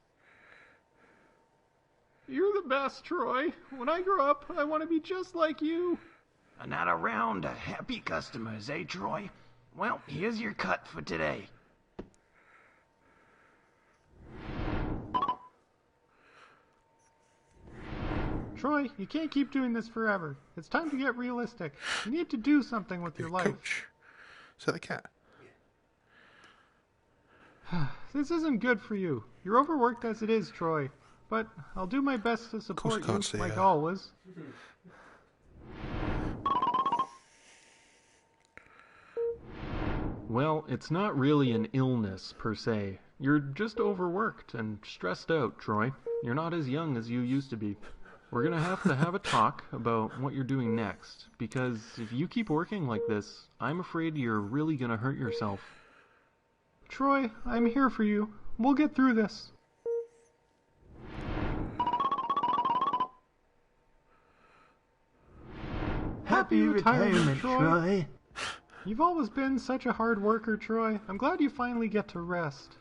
You're the best, Troy. When I grow up, I want to be just like you. Another round of happy customers, eh, Troy? Well, here's your cut for today. Troy, you can't keep doing this forever. It's time to get realistic. You need to do something with your life. Coach. Is that the cat? This isn't good for you. You're overworked as it is, Troy. But I'll do my best to support you, like always. Well, it's not really an illness, per se. You're just overworked and stressed out, Troy. You're not as young as you used to be. We're gonna have to have a talk about what you're doing next, because if you keep working like this, I'm afraid you're really gonna hurt yourself. Troy, I'm here for you. We'll get through this. Happy retirement, Troy. You've always been such a hard worker, Troy. I'm glad you finally get to rest.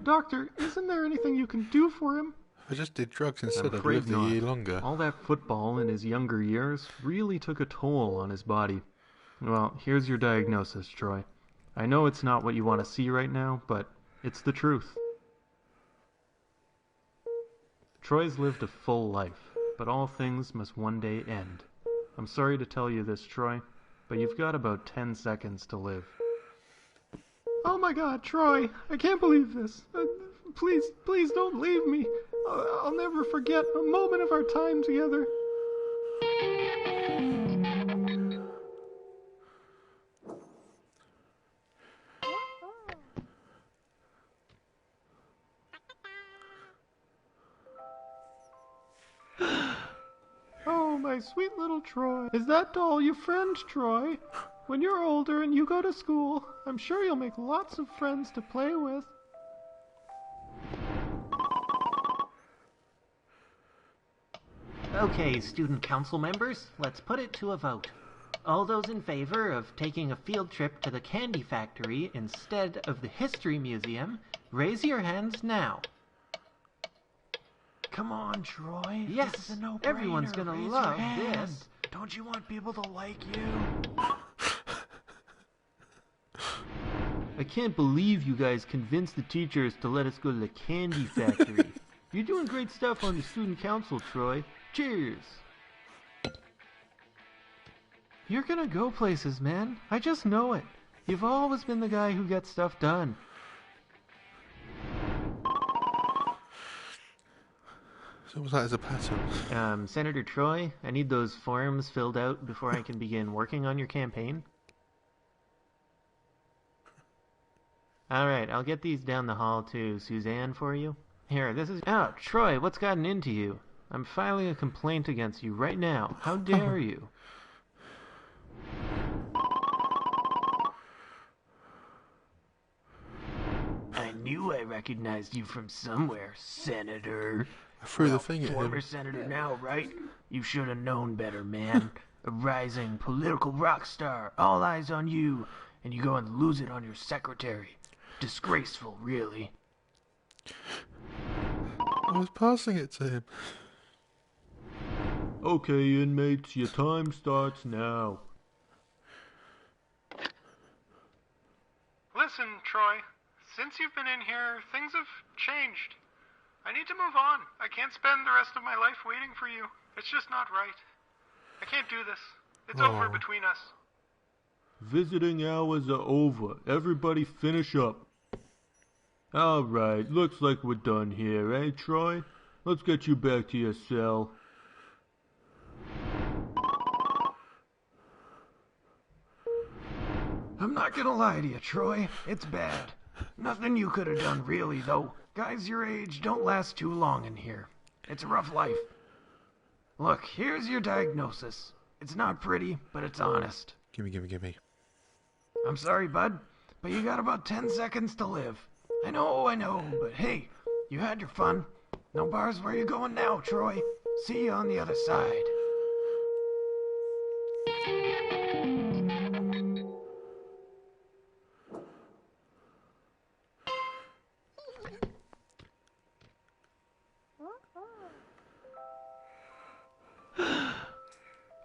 Doctor, isn't there anything you can do for him? I just did drugs I'm instead. I'd afraid lived a not. year longer. All that football in his younger years really took a toll on his body. Well, here's your diagnosis, Troy. I know it's not what you want to see right now, but it's the truth. Troy's lived a full life, but all things must one day end. I'm sorry to tell you this, Troy, but you've got about 10 seconds to live. Oh my God, Troy, I can't believe this. Please don't leave me. I'll never forget a moment of our time together. Oh, my sweet little Troy. Is that doll your friend, Troy? When you're older and you go to school, I'm sure you'll make lots of friends to play with. Okay, student council members, let's put it to a vote. All those in favor of taking a field trip to the candy factory instead of the history museum, raise your hands now. Come on, Troy. Yes, this is a no-brainer. everyone's gonna Raise love your hand. this. Don't you want people to like you? I can't believe you guys convinced the teachers to let us go to the candy factory. You're doing great stuff on the student council, Troy. Cheers! You're gonna go places, man. I just know it. You've always been the guy who gets stuff done. So was that as a pattern? Senator Troy, I need those forms filled out before I can begin working on your campaign. Alright, I'll get these down the hall to Suzanne for you. Here, this is... Oh, Troy, what's gotten into you? I'm filing a complaint against you right now. How dare you? I knew I recognized you from somewhere, Senator. I threw the thing at former him. senator now, right? You should have known better, man. A rising political rock star, all eyes on you, and you go and lose it on your secretary. Disgraceful, really. I was passing it to him. Okay, inmates, your time starts now. Listen, Troy. Since you've been in here, things have changed. I need to move on. I can't spend the rest of my life waiting for you. It's just not right. I can't do this. It's over between us. Visiting hours are over. Everybody finish up. Alright, looks like we're done here, eh, Troy? Let's get you back to your cell. I'm not gonna lie to you, Troy. It's bad. Nothing you could have done, really, though. Guys your age don't last too long in here. It's a rough life. Look, here's your diagnosis. It's not pretty, but it's honest. Gimme. I'm sorry, bud, but you got about 10 seconds to live. I know, but hey, you had your fun. No bars where you going now, Troy. See you on the other side.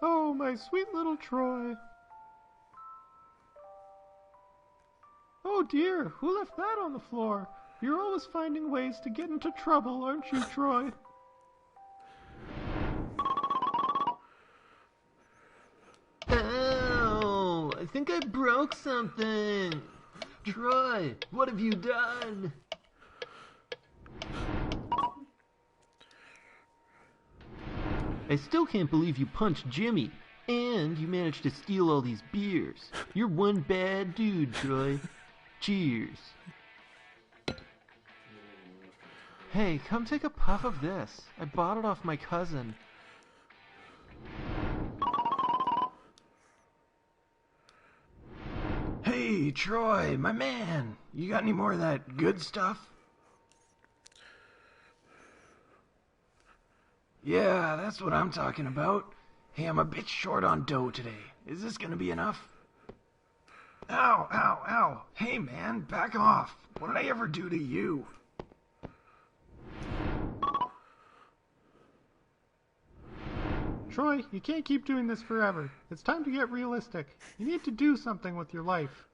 Oh, my sweet little Troy. Oh dear, who left that on the floor? You're always finding ways to get into trouble, aren't you, Troy? Oh, I think I broke something. Troy, what have you done? I still can't believe you punched Jimmy, and you managed to steal all these beers. You're one bad dude, Troy. Cheers. Hey, come take a puff of this. I bought it off my cousin. Hey, Troy, my man. You got any more of that good stuff? Yeah, that's what I'm talking about. Hey, I'm a bit short on dough today. Is this gonna be enough? Ow, ow, ow. Hey, man, back off. What did I ever do to you? Troy, you can't keep doing this forever. It's time to get realistic. You need to do something with your life.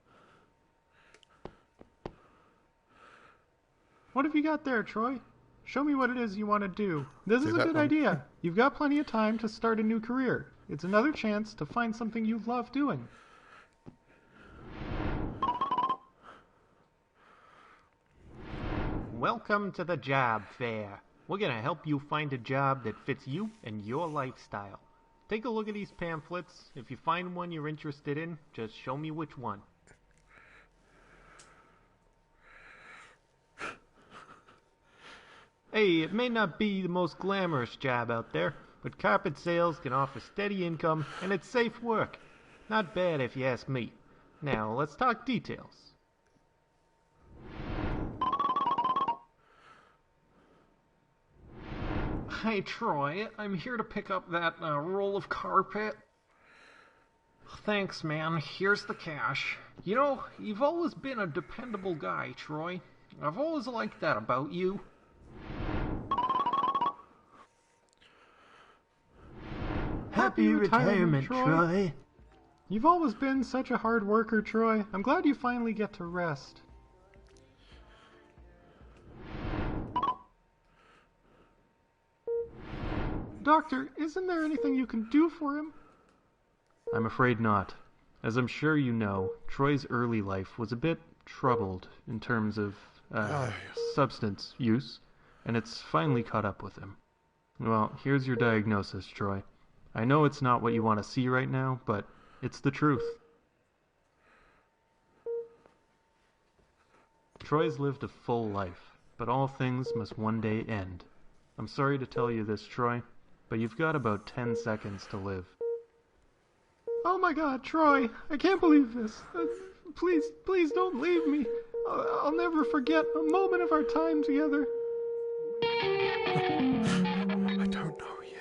What have you got there, Troy? Show me what it is you want to do. This is a good idea. You've got plenty of time to start a new career. It's another chance to find something you love doing. Welcome to the job fair. We're going to help you find a job that fits you and your lifestyle. Take a look at these pamphlets. If you find one you're interested in, just show me which one. Hey, it may not be the most glamorous job out there, but carpet sales can offer steady income and it's safe work. Not bad if you ask me. Now, let's talk details. Hey, Troy, I'm here to pick up that roll of carpet. Thanks, man. Here's the cash. You know, you've always been a dependable guy, Troy. I've always liked that about you. Happy retirement, Troy. You've always been such a hard worker, Troy. I'm glad you finally get to rest. Doctor, isn't there anything you can do for him? I'm afraid not. As I'm sure you know, Troy's early life was a bit troubled in terms of substance use, and it's finally caught up with him. Well, here's your diagnosis, Troy. I know it's not what you want to see right now, but it's the truth. Troy's lived a full life, but all things must one day end. I'm sorry to tell you this, Troy, but you've got about 10 seconds to live. Oh my god, Troy, I can't believe this. Please don't leave me. I'll never forget a moment of our time together. I don't know you.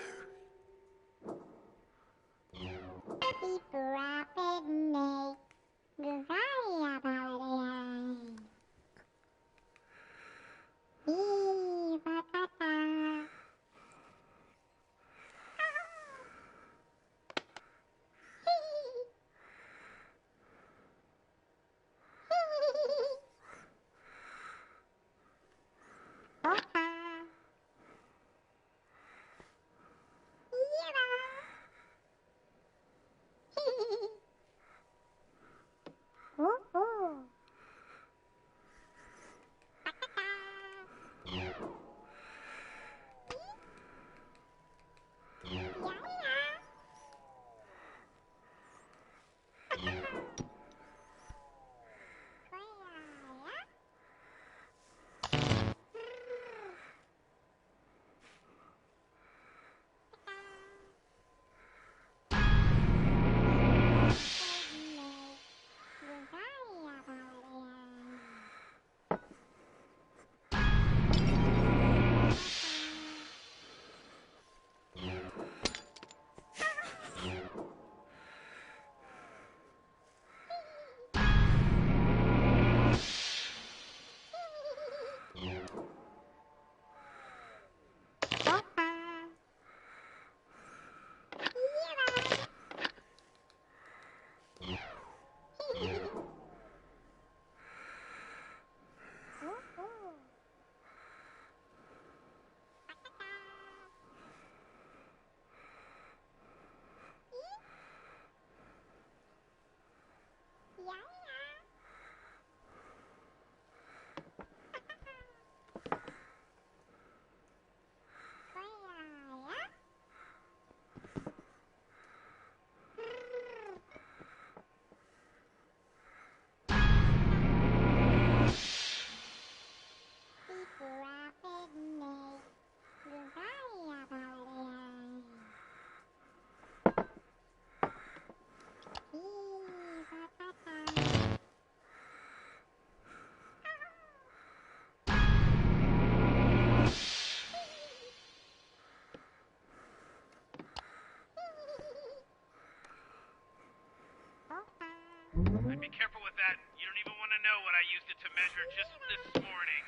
I'd be careful with that. You don't even want to know what I used it to measure just this morning.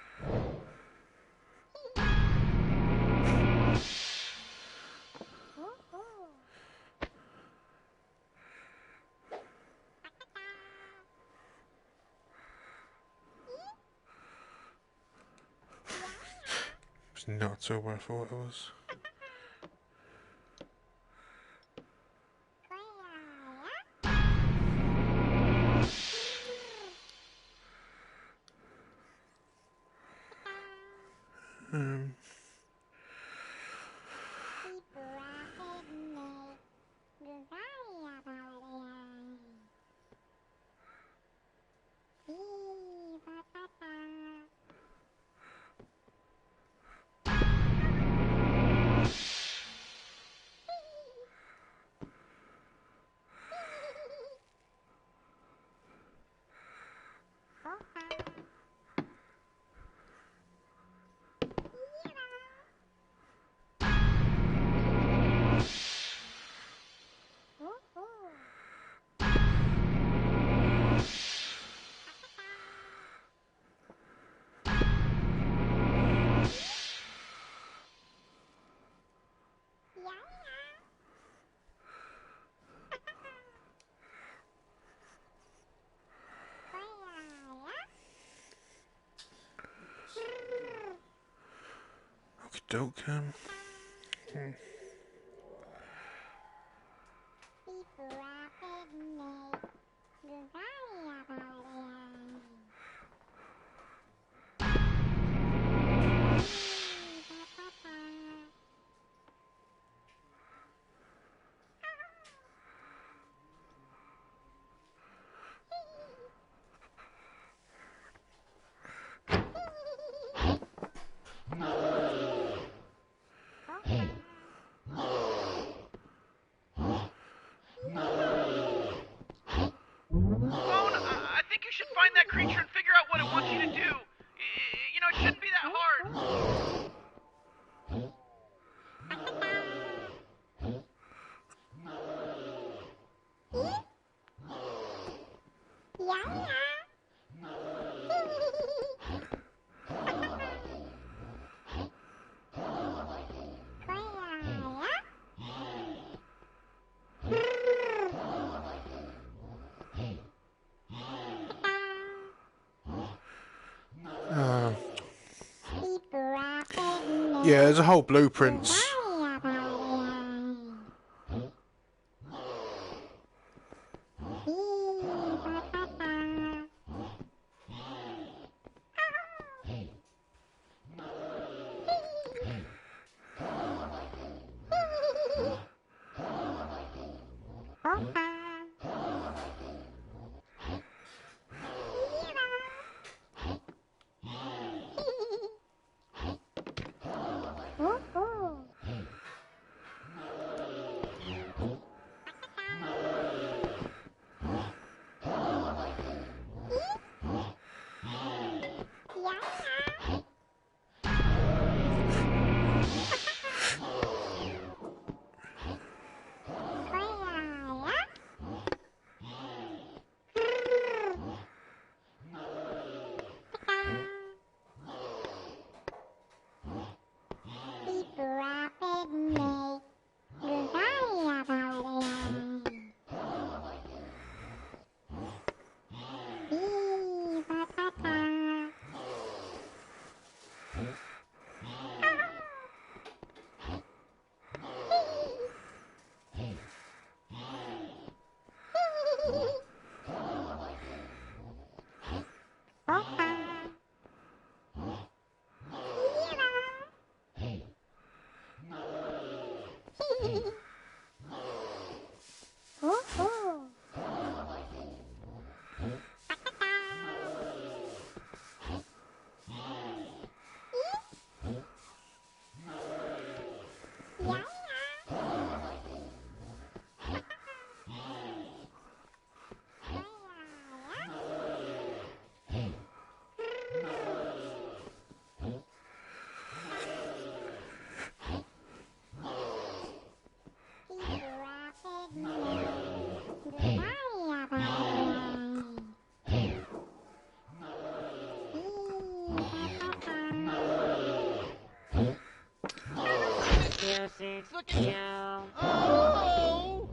It's not at all what I thought it was. Doke I think you should find that creature and figure out what it wants you to do. You know, it shouldn't be that hard. Yeah, there's a whole blueprints. pussy. Look at You. Oh!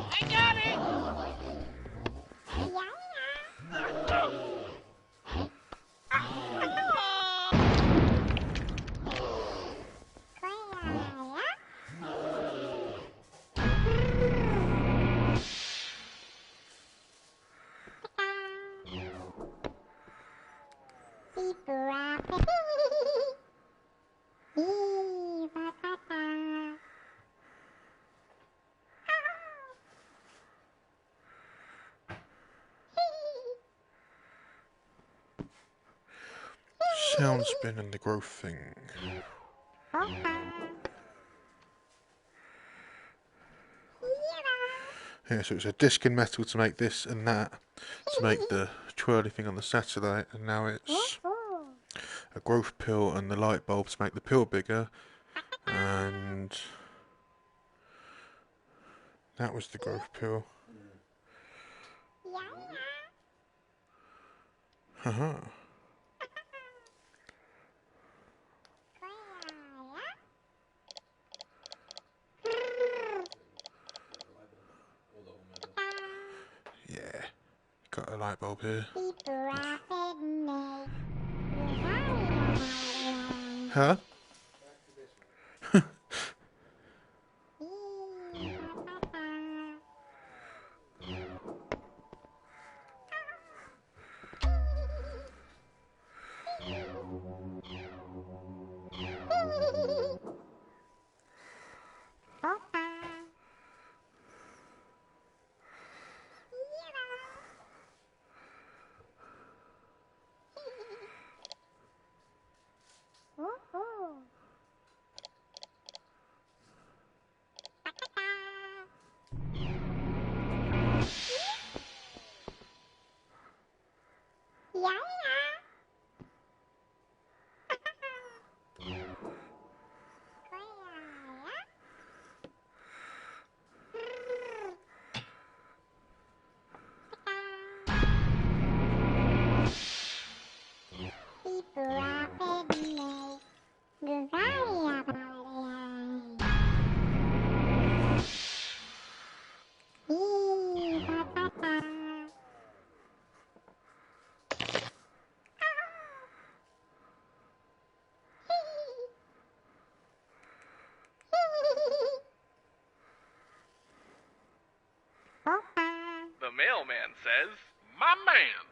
I got it! Sound spin and the growth thing. Yeah, so it's a disc in metal to make this and that, to make the twirly thing on the satellite, and now it's a growth pill and the light bulb to make the pill bigger, and that was the growth pill. Haha. Yeah, got a light bulb here. Huh? The mailman says, "My man."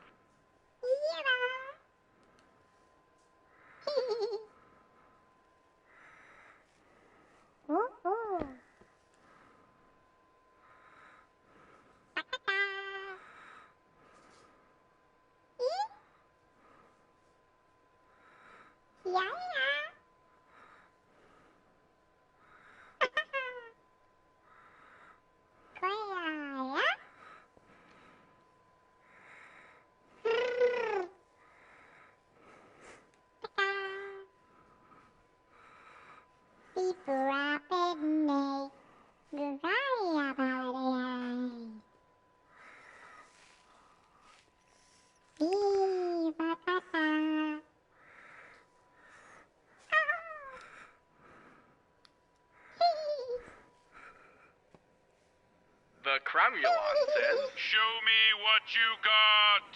The Cromulon says, "Show me what you got."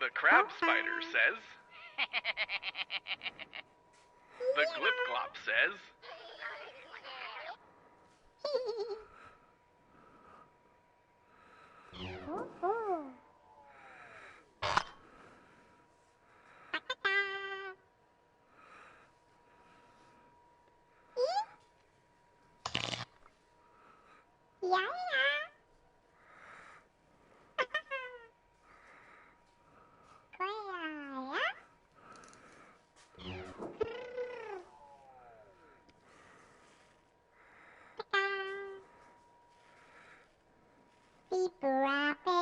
The Crab Spider says, the Glip-Glop says, Beep rapid.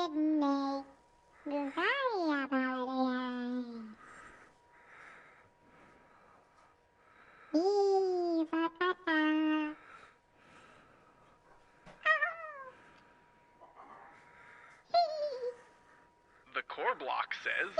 core block says...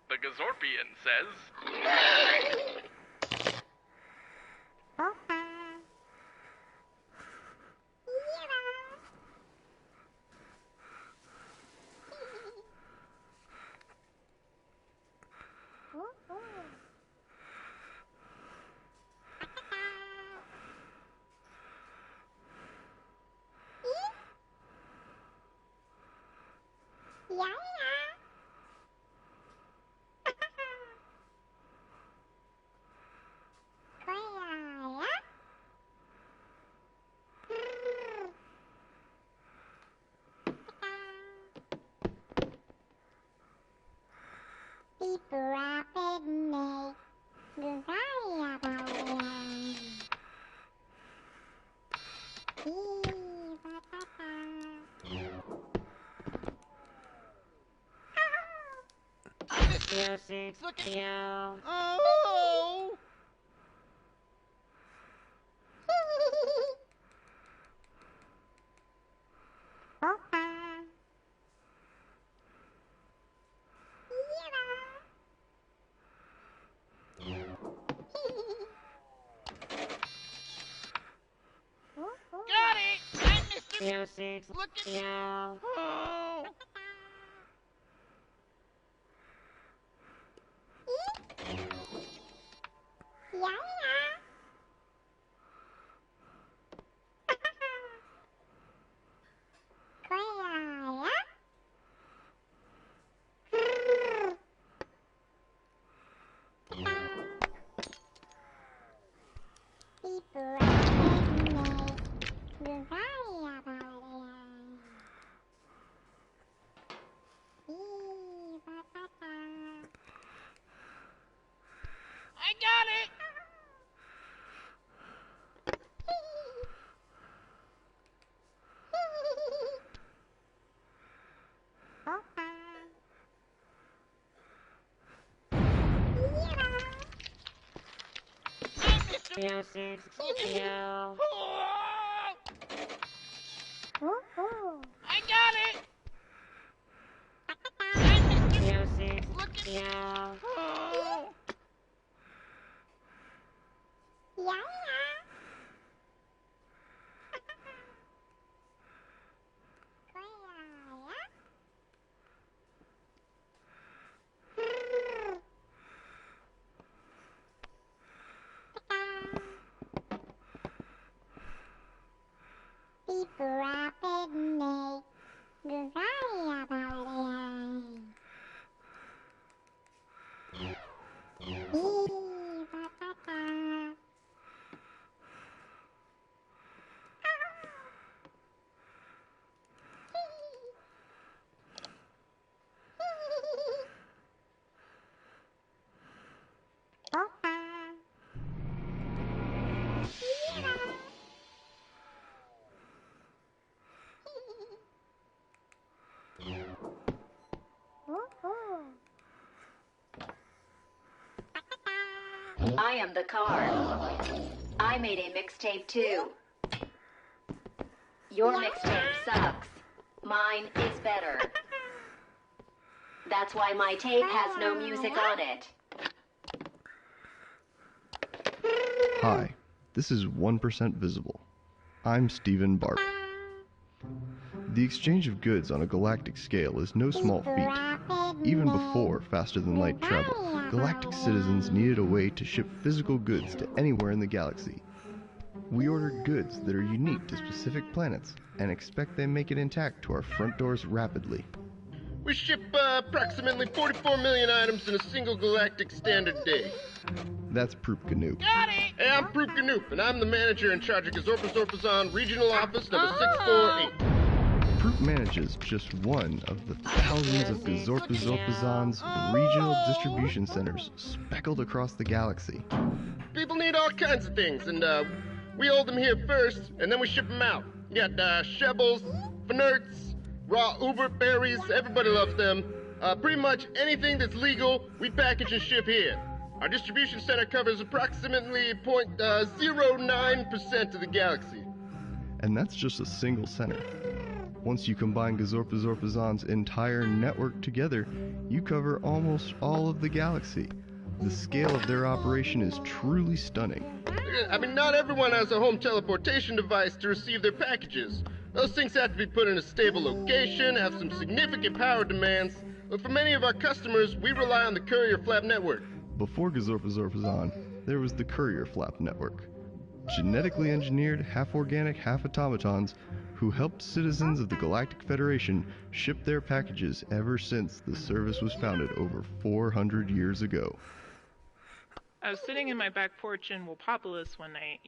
The Gazorpian says... Look at you. Oh! Got it! I'm Mr. Music. Look at you. Oh! I got it! Music. I got it! Music. Look at you. I am the car. I made a mixtape too. Your mixtape sucks. Mine is better. That's why my tape has no music on it. Hi, this is 1% Visible. I'm Stephen Barb. The exchange of goods on a galactic scale is no small feat. Even before faster-than-light travel, galactic citizens needed a way to ship physical goods to anywhere in the galaxy. We ordered goods that are unique to specific planets and expect they make it intact to our front doors rapidly. We ship approximately 44 million items in a single galactic standard day. That's Proop Canoop. Got it! Hey, I'm Proop Canoop, and I'm the manager in charge of Gazorpazorpazon Regional Office number 648. Proop manages just one of the thousands of Gazorpazorpazon's regional distribution centers speckled across the galaxy. People need all kinds of things, and we hold them here first, and then we ship them out. You got Shebbles, Fnerts, raw uber berries, everybody loves them. Pretty much anything that's legal, we package and ship here. Our distribution center covers approximately 0.09% of the galaxy. And that's just a single center. Once you combine Gazorpazorpazon's entire network together, you cover almost all of the galaxy. The scale of their operation is truly stunning. I mean, not everyone has a home teleportation device to receive their packages. Those things have to be put in a stable location, have some significant power demands. But for many of our customers, we rely on the Courier Flap network. Before Gazorpazorpazon, there was the Courier Flap network. Genetically engineered, half-organic, half-automatons who helped citizens of the Galactic Federation ship their packages ever since the service was founded over 400 years ago. I was sitting in my back porch in Wopopolis one night,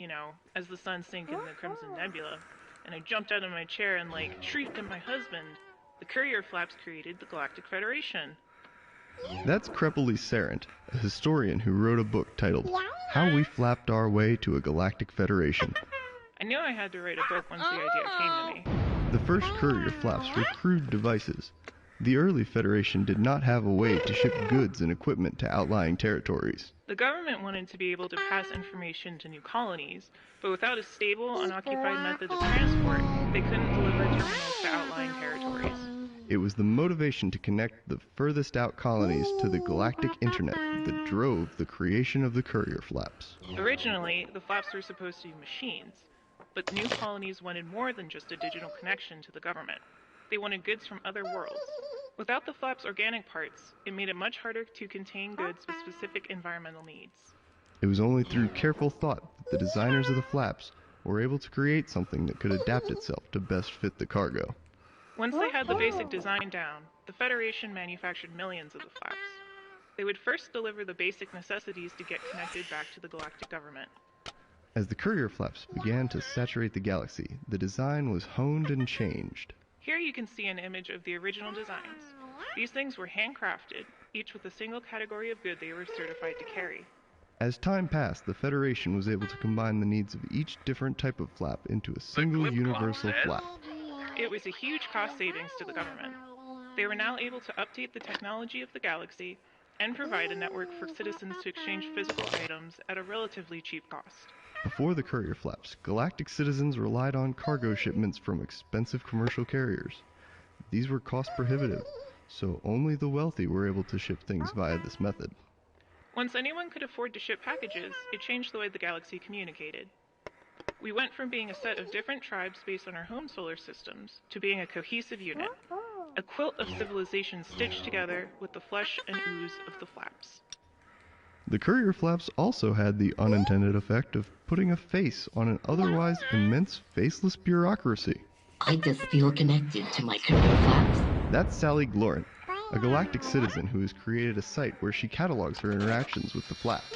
as the sun sank in the Crimson Nebula, and I jumped out of my chair and, shrieked at my husband. The Courier Flaps created the Galactic Federation. That's Crepoli Sarant, a historian who wrote a book titled How We Flapped Our Way to a Galactic Federation. I knew I had to write a book once the idea came to me. The first Courier Flaps were crude devices. The early Federation did not have a way to ship goods and equipment to outlying territories. The government wanted to be able to pass information to new colonies, but without a stable, unoccupied method of transport, they couldn't deliver terminals to outlying territories. It was the motivation to connect the furthest out colonies to the galactic internet that drove the creation of the Courier Flaps. Originally, the flaps were supposed to be machines, but new colonies wanted more than just a digital connection to the government. They wanted goods from other worlds. Without the flaps' organic parts, it made it much harder to contain goods with specific environmental needs. It was only through careful thought that the designers of the flaps were able to create something that could adapt itself to best fit the cargo. Once they had the basic design down, the Federation manufactured millions of the flaps. They would first deliver the basic necessities to get connected back to the galactic government. As the Courier Flaps began to saturate the galaxy, the design was honed and changed. Here you can see an image of the original designs. These things were handcrafted, each with a single category of good they were certified to carry. As time passed, the Federation was able to combine the needs of each different type of flap into a single universal flap. It was a huge cost savings to the government. They were now able to update the technology of the galaxy and provide a network for citizens to exchange physical items at a relatively cheap cost. Before the Courier Flaps, galactic citizens relied on cargo shipments from expensive commercial carriers. These were cost prohibitive, so only the wealthy were able to ship things via this method. Once anyone could afford to ship packages, it changed the way the galaxy communicated. We went from being a set of different tribes based on our home solar systems to being a cohesive unit, a quilt of civilization stitched together with the flesh and ooze of the flaps. The Courier Flaps also had the unintended effect of putting a face on an otherwise immense faceless bureaucracy. I just feel connected to my Courier Flaps. That's Sally Glorant, a galactic citizen who has created a site where she catalogs her interactions with the Flaps.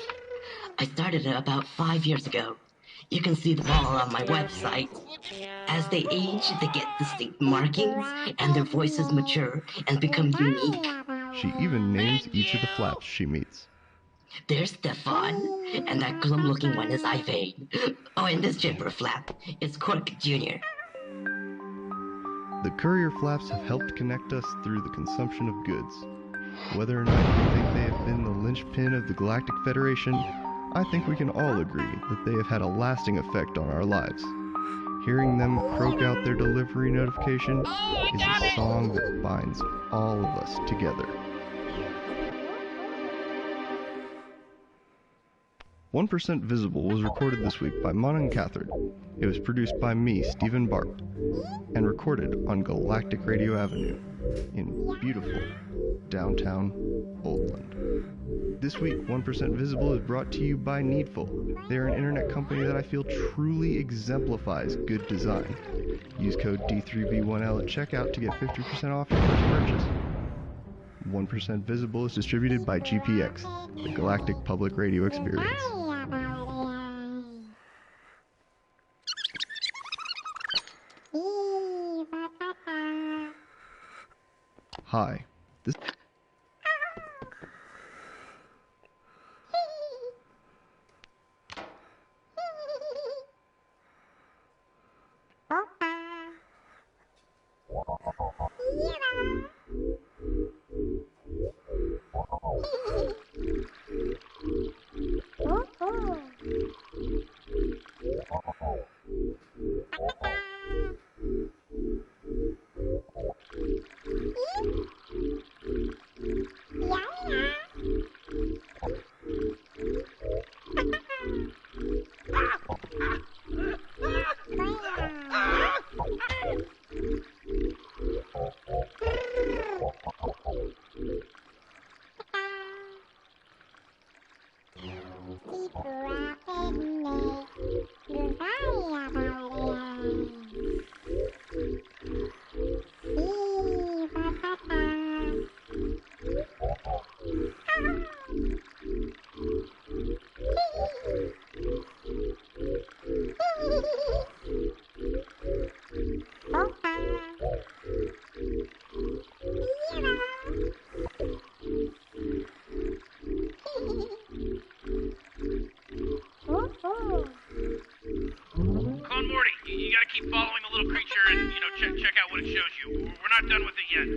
I started it about 5 years ago. You can see them all on my website. As they age, they get distinct markings, and their voices mature and become unique. She even names each of the Flaps she meets. There's Stefan, and that glum-looking one is Ivane. Oh, and this chipper flap is Cork Jr. The Courier Flaps have helped connect us through the consumption of goods. Whether or not you think they have been the linchpin of the Galactic Federation, I think we can all agree that they have had a lasting effect on our lives. Hearing them croak out their delivery notification is a song that binds all of us together. 1% Visible was recorded this week by Mon and Catherine. It was produced by me, Stephen Barp, and recorded on Galactic Radio Avenue in beautiful downtown Oldland. This week, 1% Visible is brought to you by Needful. They are an internet company that I feel truly exemplifies good design. Use code D3V1L at checkout to get 50% off your first purchase. 1% Visible is distributed by GPX, the Galactic Public Radio Experience. Hi, this... Clone Morty, you gotta keep following the little creature and, check out what it shows you. We're not done with it yet.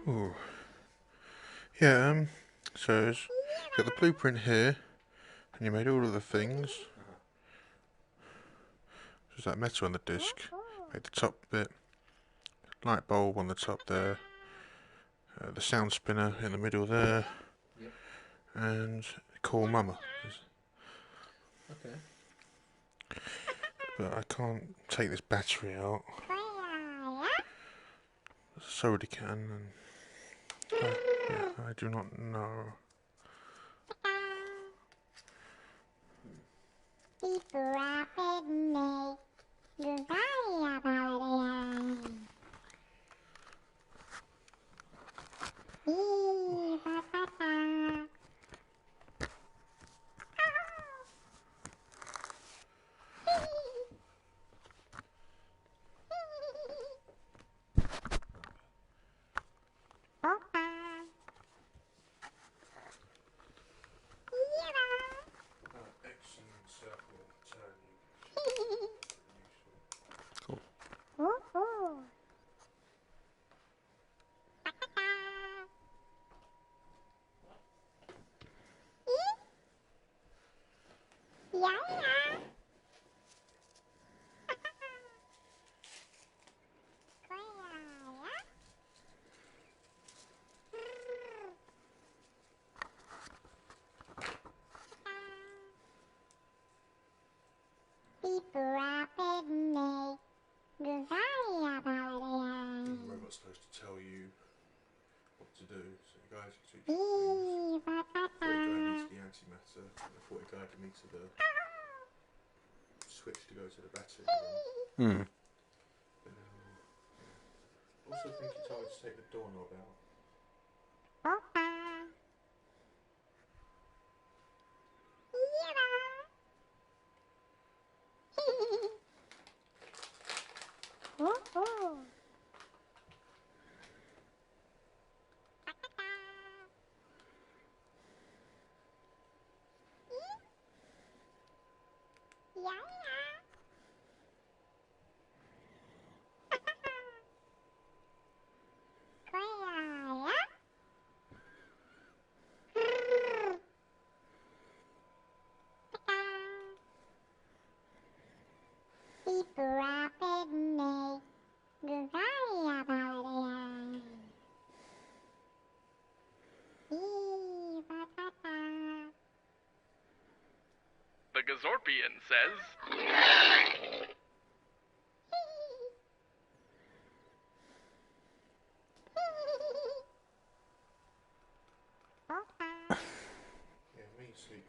Ooh. Yeah, so you've got the blueprint here, and you made all of the things. There's that metal on the disc, made the top bit, light bulb on the top there, the sound spinner in the middle there, and cool mama. Okay. But I can't take this battery out. Sorry, can, and I do not know. Robot's supposed to tell you what to do, so you guys can switch things. Before you go into the antimatter, before you guide me to the switch to go to the battery. Also think you told me to take the doorknob out. Gazorpian says... Yeah, me sleep.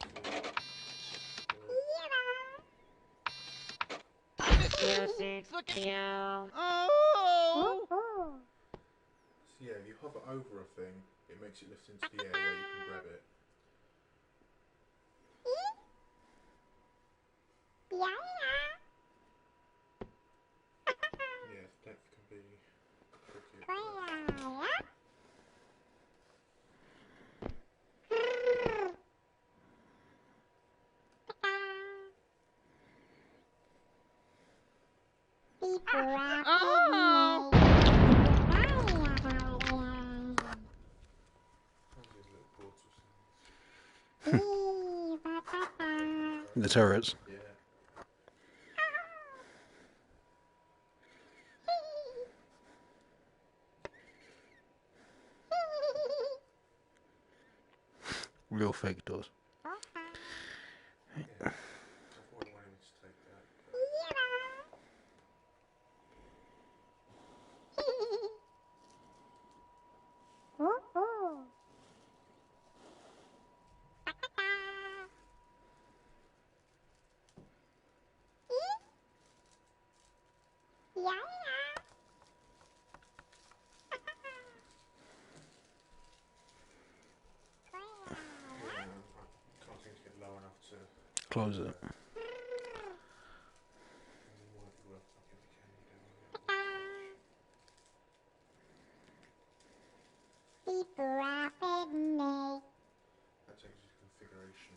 Look at you. Oh! So yeah, if you hover over a thing, it makes it lift into the air where you can grab it. Yeah, depth can be tricky. The turrets. Yeah. Real fake doors. Can't seem to get low enough to Close it. That changes configuration.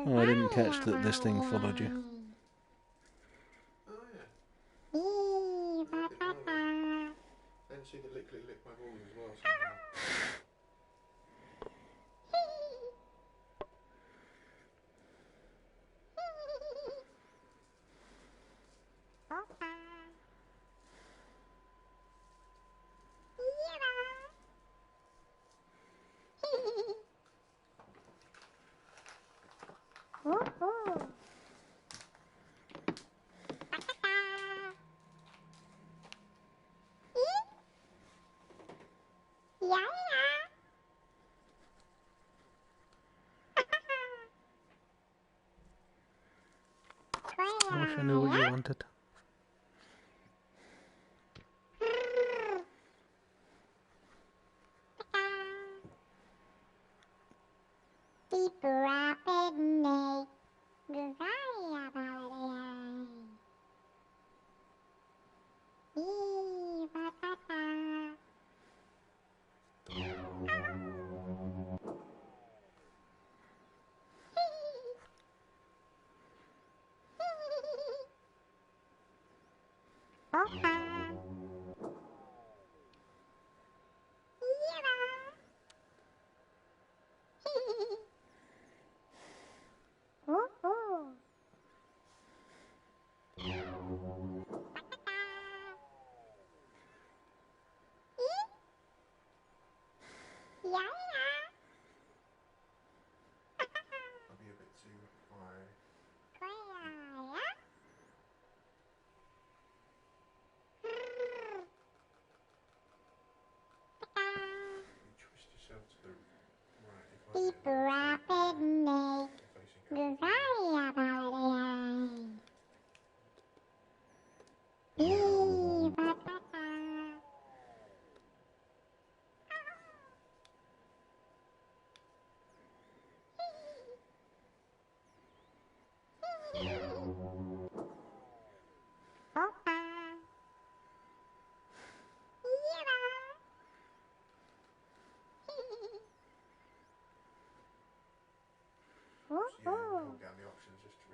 Oh, I didn't catch that this thing followed you. Then she could literally lick my balls as well somehow. I wish I knew what you wanted. I'll be a bit too high. You twist yourself to the right if I do. Facing out.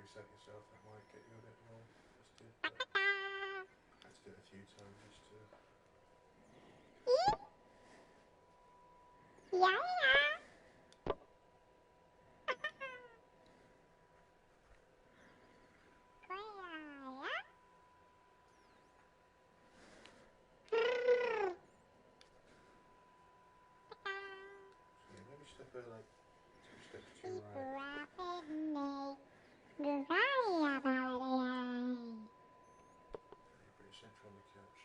reset yourself, that might get you a bit more rested, but I had to do it a few times just to... Maybe step like 2 steps to your right. You're pretty central on the couch.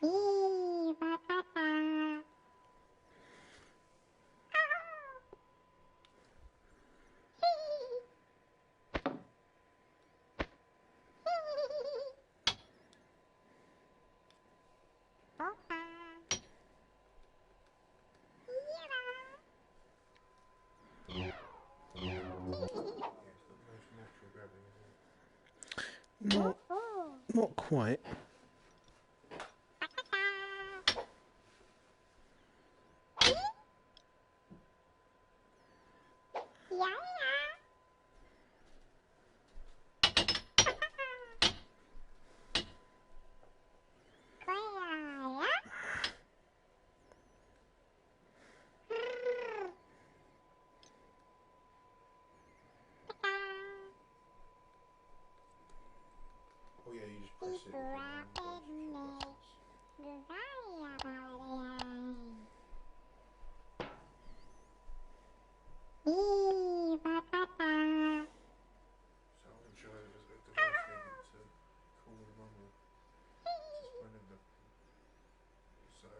Not quite. Oh yeah, you just press it with your hand, buttons. So I wasn't sure it was the right thing to call the mama. Just one of the... So...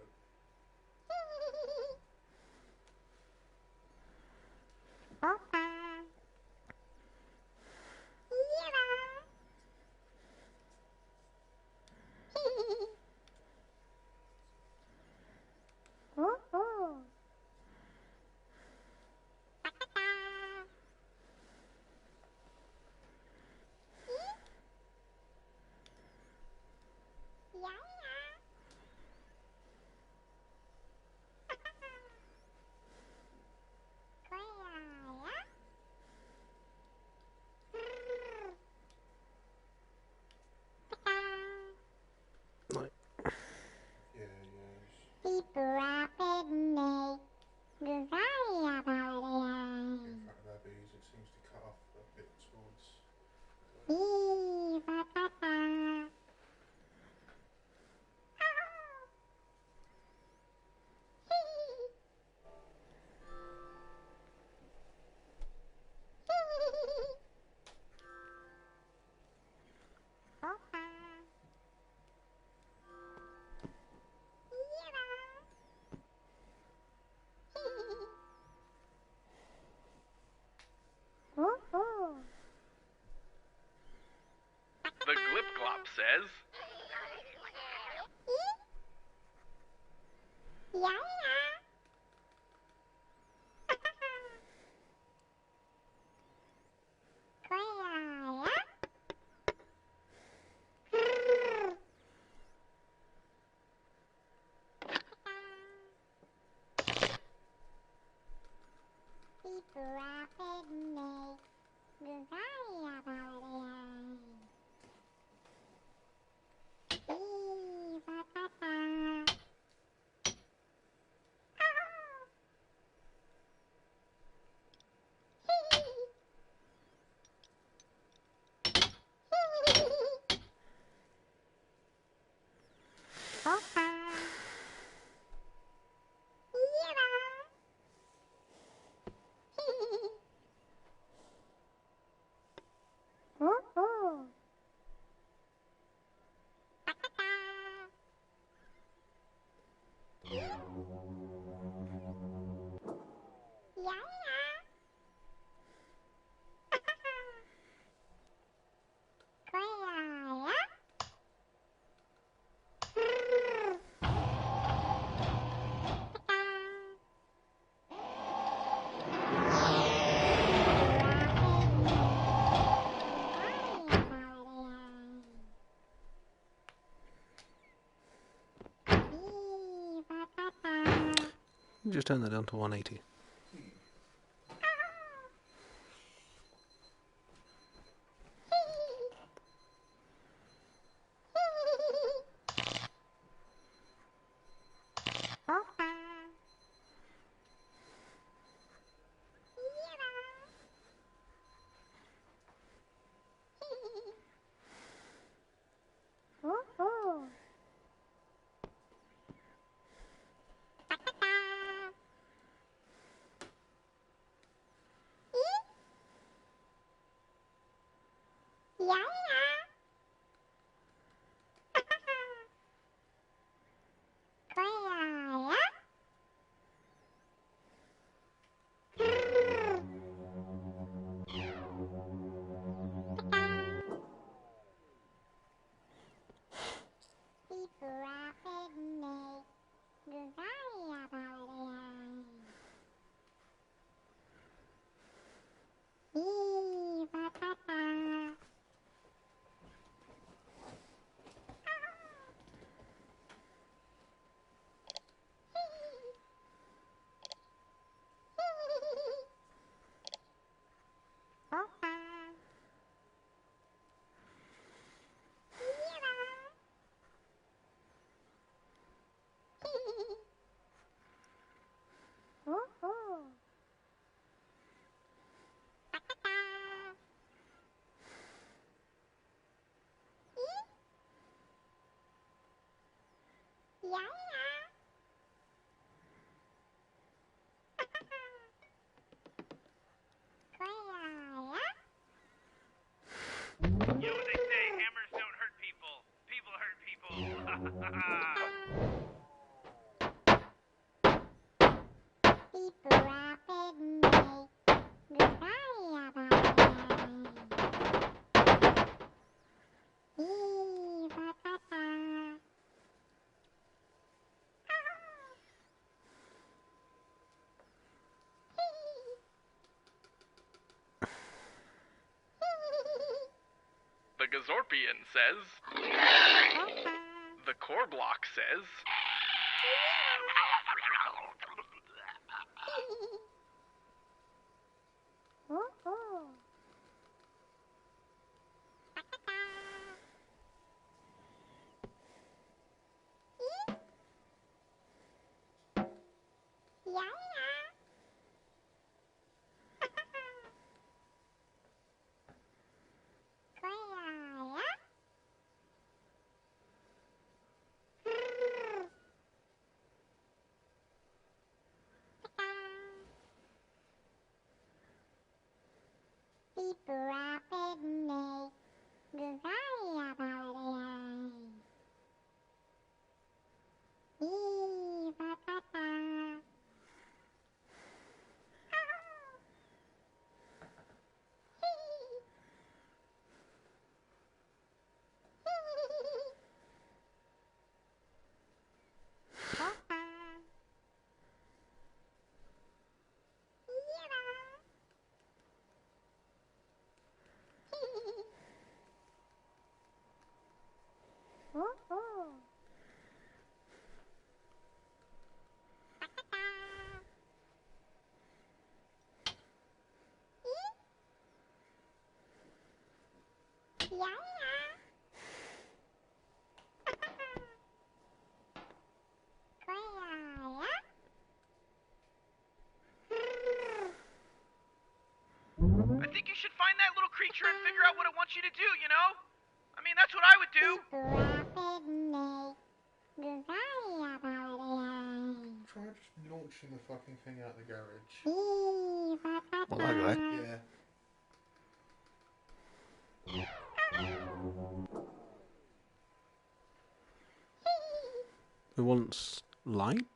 The Glip-Glop says... Just turn that down to 180. You know what they say, hammers don't hurt people. People hurt people. The Gazorpian says. The core block says. I think you should find that little creature and figure out what it wants you to do, you know? I mean, that's what I would do. Try just launching the fucking thing out the garage. What, that guy? Yeah. Who wants light?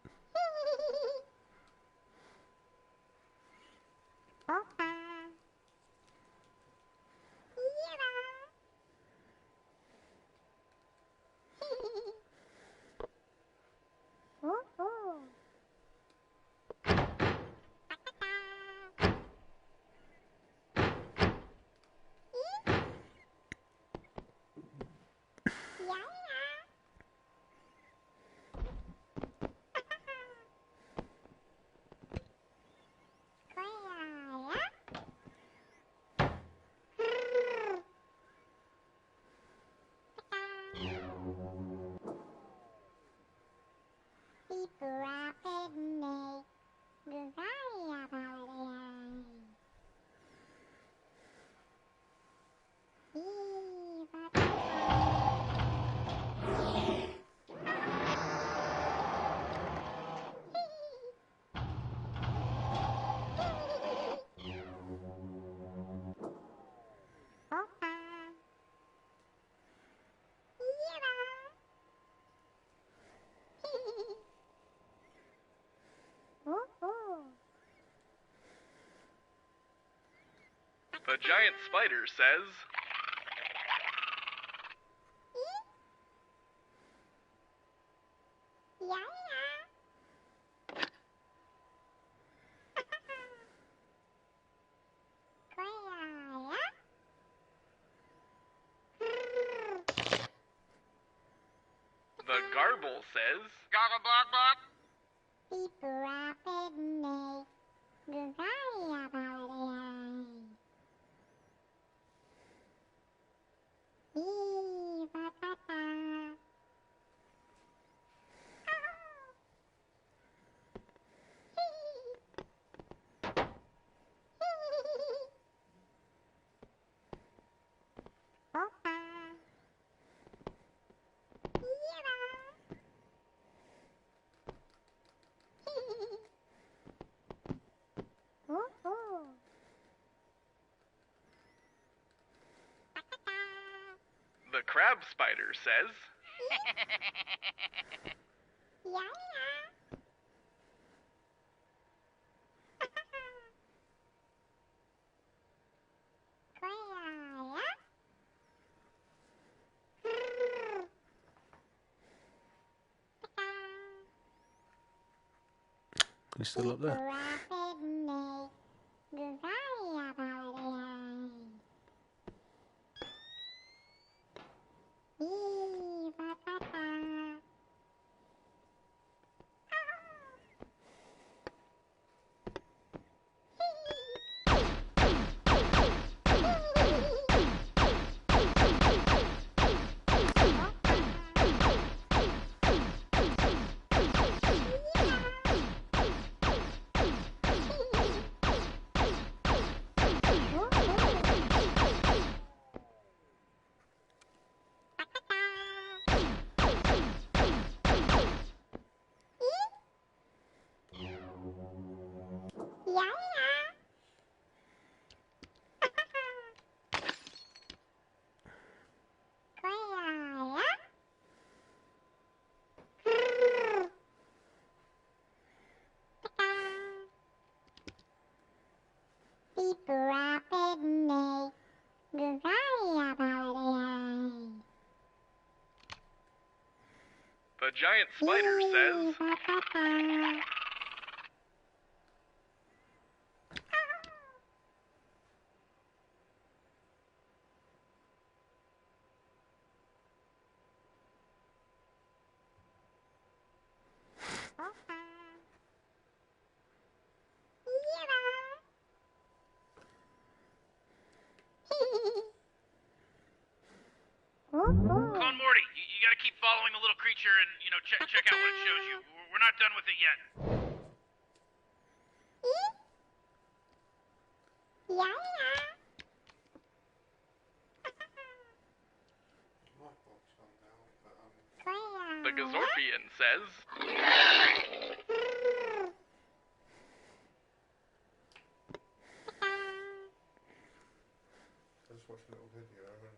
The giant spider says... The garble says... Goggle block block. The crab spider says... He's still up there. The giant spider says... Clone Morty, you gotta keep following the little creature and, check out what it shows you. We're not done with it yet. The Gazorpian says... I just watched a little video and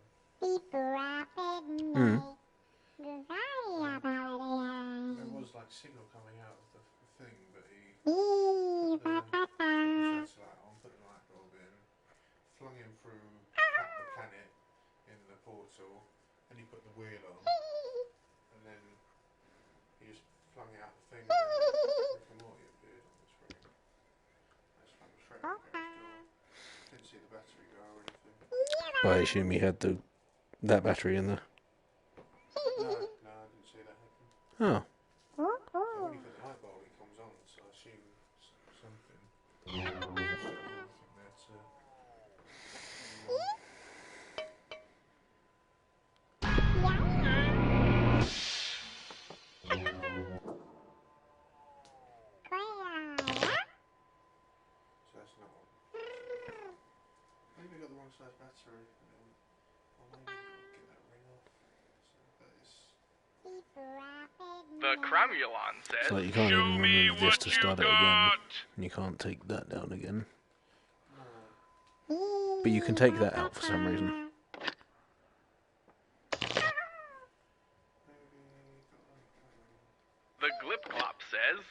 there was like signal coming out of the thing, but he put the satellite on, put the light bulb in, flung him through the planet in the portal, and he put the wheel on, and then he just flung out the thing, and Rick and Morty appeared on the screen. That's from the Shrek game. Didn't see the battery go or anything. I assume he had that battery in there. No, I didn't see that happen. Oh. So when you put the light bulb, it comes on, so I assume something. So that's not one. Maybe I got the wrong size battery. Or maybe I'll get that ring off. So that is... The Cromulon says... It's like you can't even remove this to start it again. And you can't take that down again. But you can take that out for some reason. The Glip-Glop says...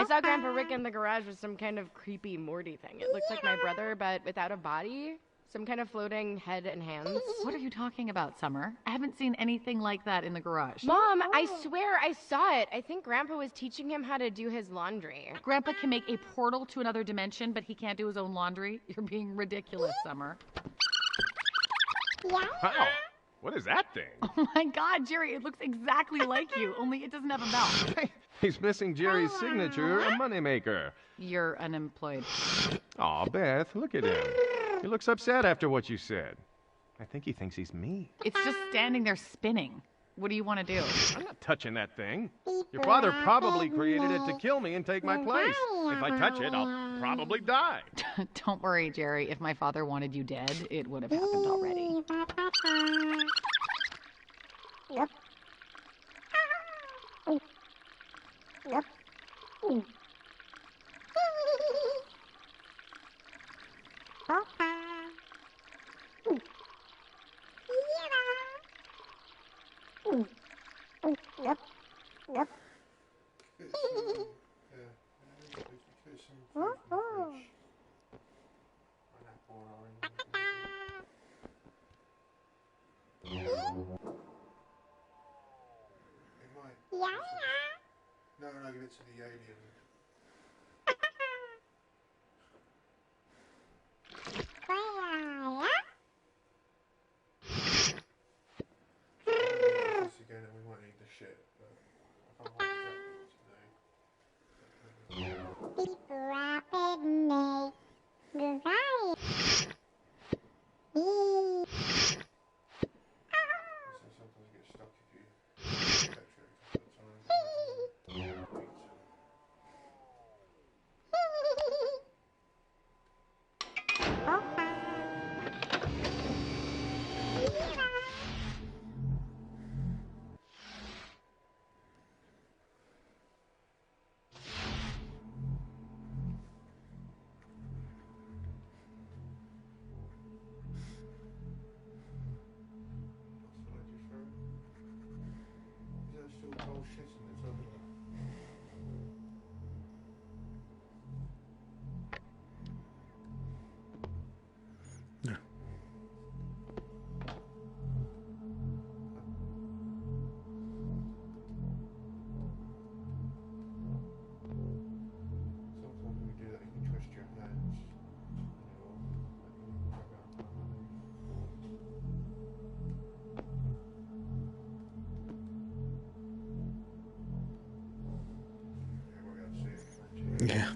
I saw Grandpa Rick in the garage with some kind of creepy Morty thing. It looks like my brother, but without a body. Some kind of floating head and hands. What are you talking about, Summer? I haven't seen anything like that in the garage. Mom, I swear I saw it. I think Grandpa was teaching him how to do his laundry. Grandpa can make a portal to another dimension, but he can't do his own laundry? You're being ridiculous, Summer. Wow. What is that thing? Oh my God, Jerry, it looks exactly like you, only it doesn't have a mouth. He's missing Jerry's signature, a moneymaker. You're unemployed. Aw, Beth, look at him. He looks upset after what you said. I think he thinks he's me. It's just standing there spinning. What do you want to do? I'm not touching that thing. Your father probably created it to kill me and take my place. If I touch it, I'll probably die. Don't worry, Jerry. If my father wanted you dead, it would have happened already. Yep. Yep. Yep. Yep. No, give it to the alien. This again, and we might need the shit, but I can't sometimes get stuck if you capture it a couple of times. Yeah.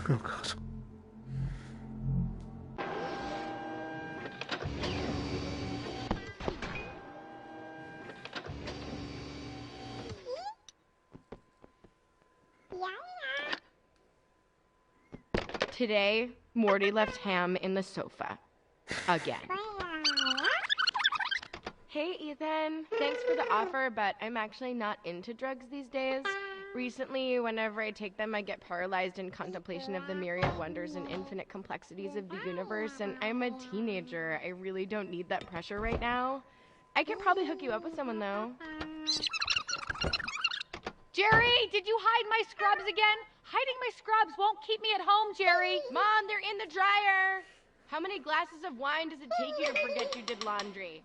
Oh God. Today, Morty left Ham in the sofa. Again. Hey, Ethan. Thanks for the offer, but I'm actually not into drugs these days. Recently, whenever I take them, I get paralyzed in contemplation of the myriad wonders and infinite complexities of the universe, and I'm a teenager. I really don't need that pressure right now. I could probably hook you up with someone, though. Jerry, did you hide my scrubs again? Hiding my scrubs won't keep me at home, Jerry. Mom, they're in the dryer. How many glasses of wine does it take you to forget you did laundry?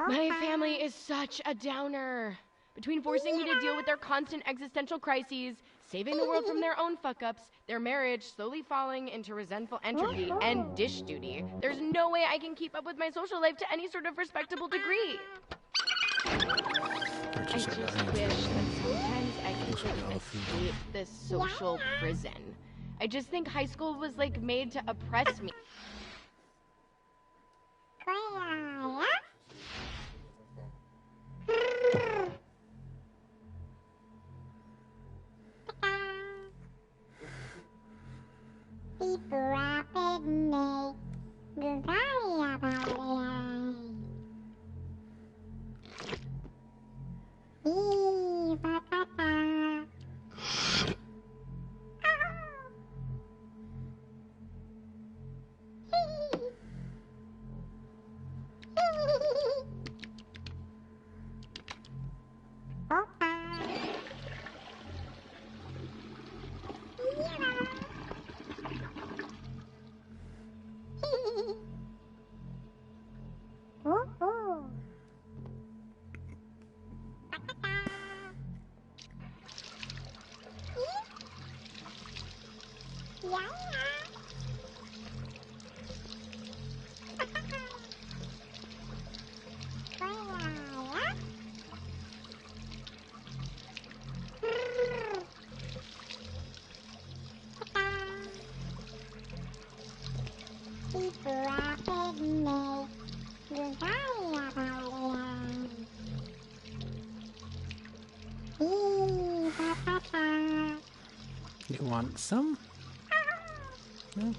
My family is such a downer. Between forcing me to deal with their constant existential crises, saving the world from their own fuck-ups, their marriage slowly falling into resentful entropy, and dish duty, there's no way I can keep up with my social life to any sort of respectable degree. I just wish that sometimes I could escape this social prison. I just think high school was like made to oppress me. You want some? No?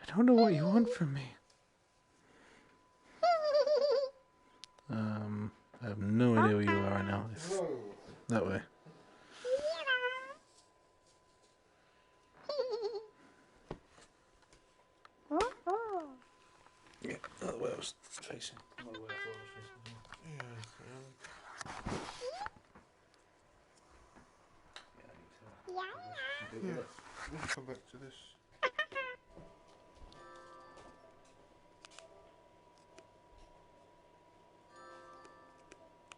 I don't know what you want from me. I have no idea where you are right now. It's that way. Yeah, that way I was facing. Not the way I thought I was facing. Yeah, we'll come back to this.